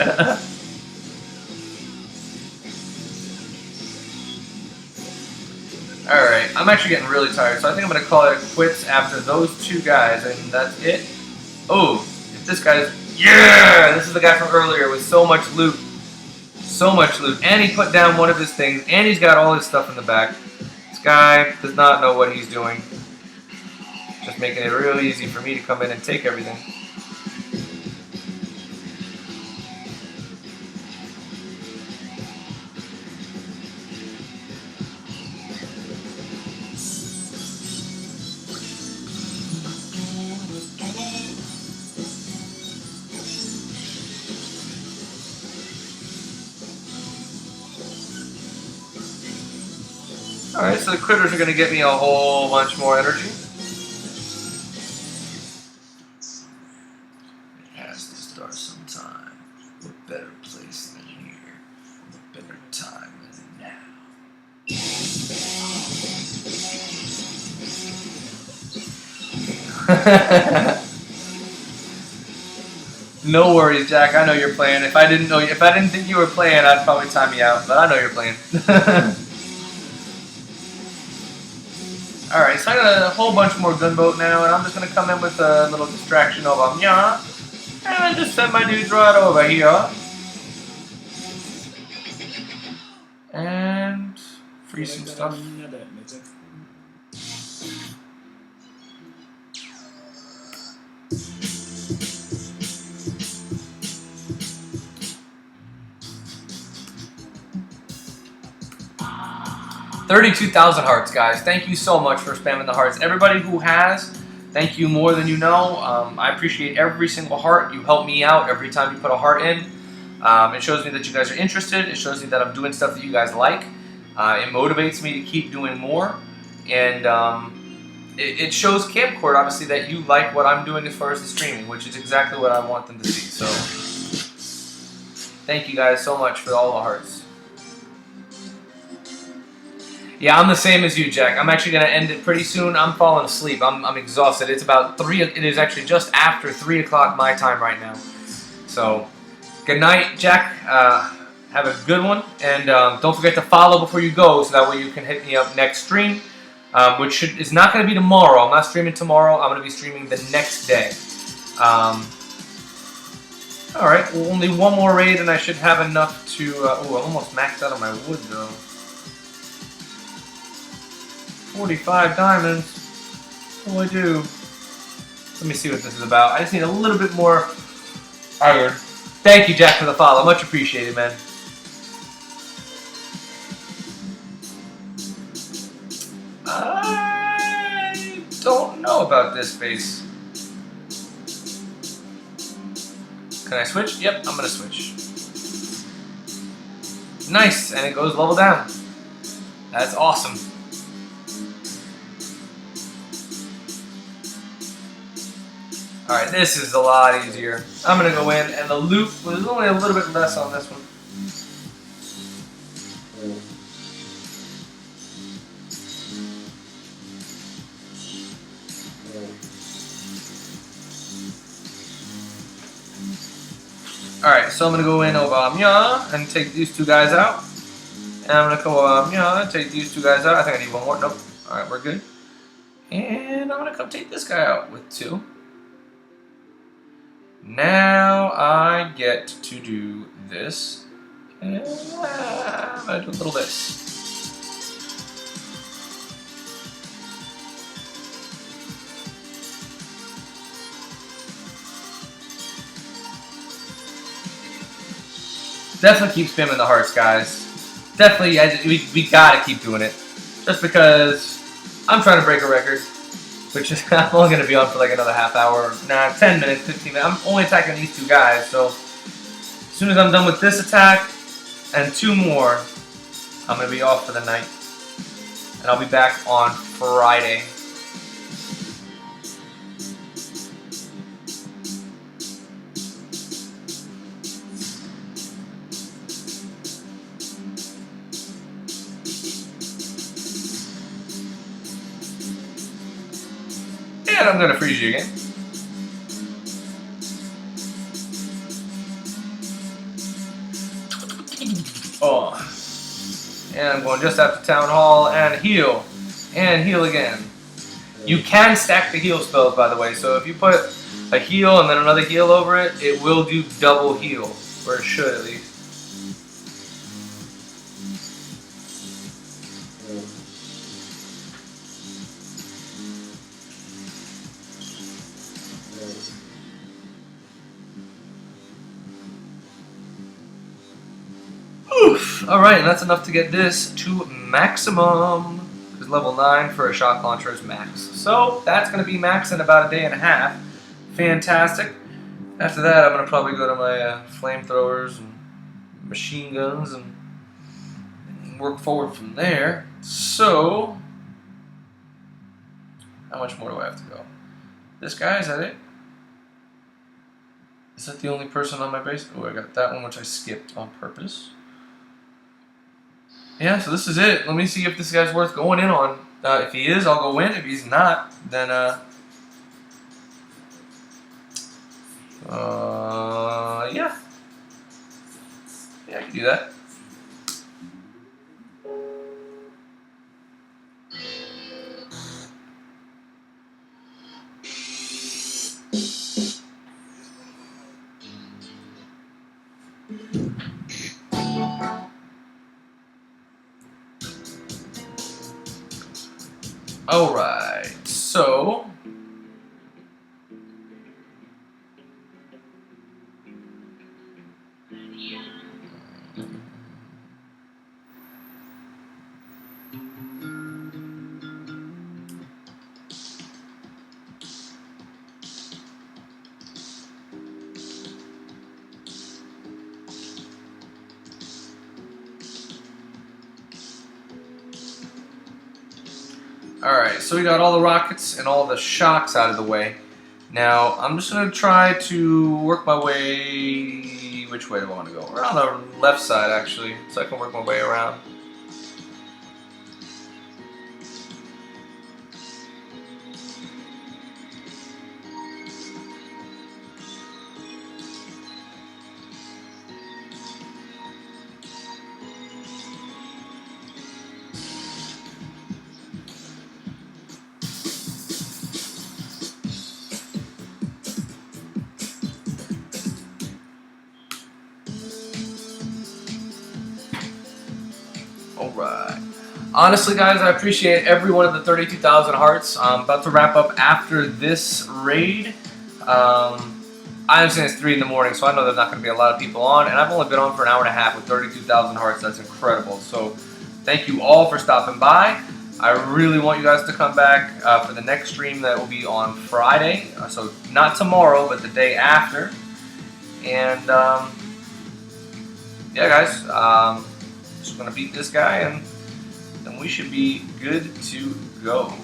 Alright, I'm actually getting really tired, so I think I'm going to call it quits after those two guys, and that's it. Oh, if this guy's... Yeah! This is the guy from earlier with so much loot. So much loot. And he put down one of his things, and he's got all his stuff in the back. This guy does not know what he's doing. Just making it real easy for me to come in and take everything. Alright, so the critters are going to get me a whole bunch more energy. It has to start sometime. What better place than here? What better time than now? No worries, Jack. I know you're playing. If I didn't think you were playing, I'd probably time you out. But I know you're playing. Alright, so I got a whole bunch more gunboat now, and I'm just going to come in with a little distraction over here, and just send my dudes right over here. And freeze some stuff. 32,000 hearts, guys. Thank you so much for spamming the hearts. Everybody who has, thank you more than you know. I appreciate every single heart. You help me out every time you put a heart in. It shows me that you guys are interested. It shows me that I'm doing stuff that you guys like. It motivates me to keep doing more. And it shows Camcord, obviously, that you like what I'm doing as far as the streaming, which is exactly what I want them to see. So, thank you guys so much for all the hearts. Yeah, I'm the same as you, Jack. I'm actually going to end it pretty soon. I'm falling asleep. I'm exhausted. It's about 3. It is actually just after 3 o'clock my time right now. So, good night, Jack. Have a good one. And don't forget to follow before you go so that way you can hit me up next stream, which is not going to be tomorrow. I'm not streaming tomorrow. I'm going to be streaming the next day. Alright, well, only one more raid and I should have enough to... oh, I'm almost maxed out on my wood, though. 45 diamonds. What do I do? Let me see what this is about. I just need a little bit more iron. Thank you, Jack, for the follow. Much appreciated, man. I don't know about this base. Can I switch? Yep, I'm gonna switch. Nice, and it goes level down. That's awesome. Alright, this is a lot easier. I'm going to go in, and the loot was only a little bit less on this one. Alright, so I'm gonna go in over Mya and take these two guys out. And I'm gonna go over Mya and take these two guys out. I think I need one more. Nope. Alright, we're good. And I'm gonna come take this guy out with 2. Now I get to do this. And I'm gonna do a little this. Definitely keep spamming the hearts, guys. Definitely, we gotta keep doing it. Just because I'm trying to break a record, which is I'm only gonna be on for like another half hour. Nah, 10 minutes, 15 minutes. I'm only attacking these 2 guys, so as soon as I'm done with this attack and 2 more, I'm gonna be off for the night. And I'll be back on Friday. And I'm gonna freeze you again. Oh. And I'm going just after Town Hall and heal. And heal again. You can stack the heal spells, by the way, so if you put a heal and then another heal over it, it will do double heal. Or it should at least. Oof. Alright, and that's enough to get this to maximum. Because level 9 for a shock launcher is max. So that's going to be max in about a day and a half. Fantastic. After that, I'm going to probably go to my flamethrowers and machine guns and work forward from there. So, how much more do I have to go? This guy, is that it? Is that the only person on my base? Oh, I got that one, which I skipped on purpose. Yeah, so this is it. Let me see if this guy's worth going in on. If he is, I'll go in. If he's not, then yeah. Yeah, I can do that. Alright, so alright, so we got all the rockets and all the shocks out of the way. Now, I'm just going to try to work my way... Which way do I want to go? Around the left side, actually, so I can work my way around. Alright. Honestly, guys, I appreciate every one of the 32,000 hearts. I'm about to wrap up after this raid. I understand it's 3 in the morning, so I know there's not going to be a lot of people on. And I've only been on for an hour and a half with 32,000 hearts. That's incredible. So thank you all for stopping by. I really want you guys to come back for the next stream that will be on Friday. So not tomorrow, but the day after. And yeah, guys. Just going to beat this guy, and then we should be good to go.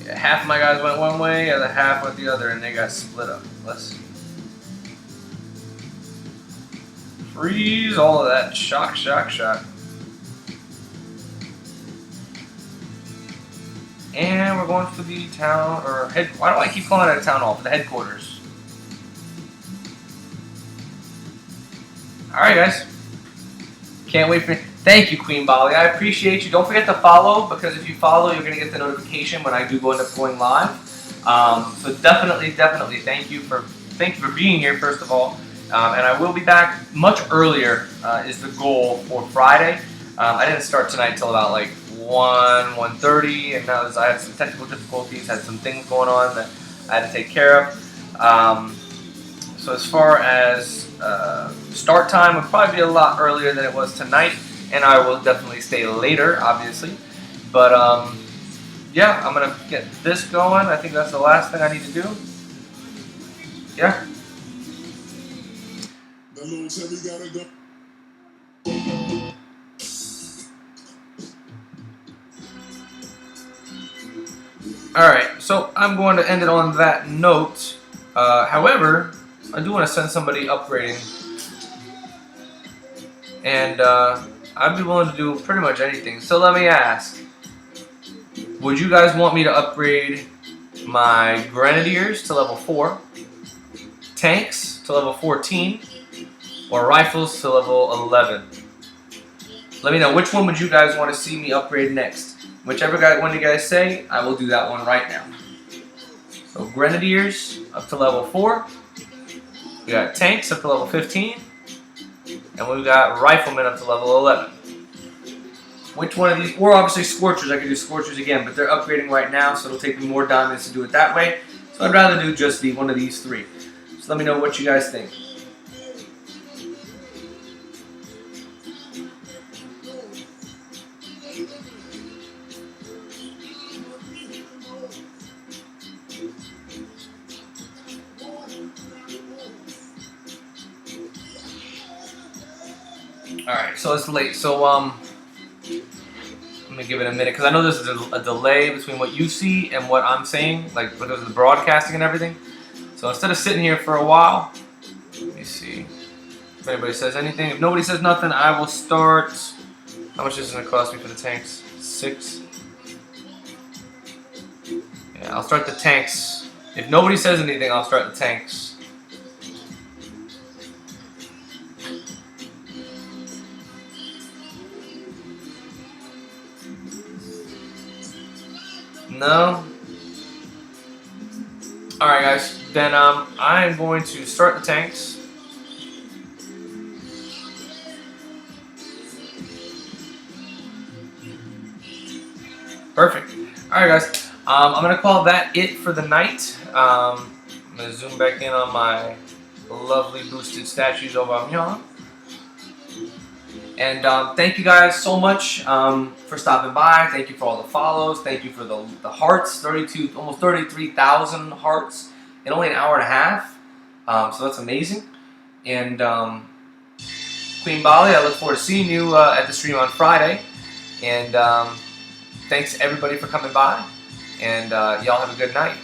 Yeah, half of my guys went one way, the other half went the other, and they got split up. Let's see. Freeze all of that. Shock, shock, shock. And we're going for the town, or head, why do I keep calling it a town hall? For the headquarters. Alright guys. Can't wait for, thank you Queen Bali, I appreciate you. Don't forget to follow, because if you follow, you're going to get the notification when I do end up going live. So definitely thank you for being here, first of all. And I will be back much earlier, is the goal for Friday. I didn't start tonight till about like 1:30, and I had some technical difficulties, had some things going on that I had to take care of. So as far as start time, would probably be a lot earlier than it was tonight, and I will definitely stay later, obviously. But yeah, I'm gonna get this going. I think that's the last thing I need to do. Yeah. Alright, so I'm going to end it on that note. However, I do want to send somebody upgrading. And I'd be willing to do pretty much anything. So let me ask. Would you guys want me to upgrade my Grenadiers to level 4, tanks to level 14, or rifles to level 11? Let me know, which one would you guys want to see me upgrade next? Whichever one you guys say, I will do that one right now. So Grenadiers up to level 4. We got tanks up to level 15. And we've got riflemen up to level 11. Which one of these, or obviously Scorchers, I could do Scorchers again, but they're upgrading right now, so it'll take me more diamonds to do it that way. So I'd rather do just one of these 3. So let me know what you guys think. Alright, so it's late, so let me give it a minute, because I know there's a delay between what you see and what I'm saying, like because of the broadcasting and everything. So instead of sitting here for a while, let me see if anybody says anything. If nobody says nothing, I will start. How much is it going to cost me for the tanks? 6? Yeah, I'll start the tanks. If nobody says anything, I'll start the tanks. No? Alright guys, then I'm going to start the tanks. Perfect. Alright guys, I'm going to call that it for the night. I'm going to zoom back in on my lovely boosted statues over here. And thank you guys so much for stopping by. Thank you for all the follows. Thank you for the hearts. 32, almost 33,000 hearts in only an hour and a half. So that's amazing. And Queen Bali, I look forward to seeing you at the stream on Friday. And thanks everybody for coming by. And y'all have a good night.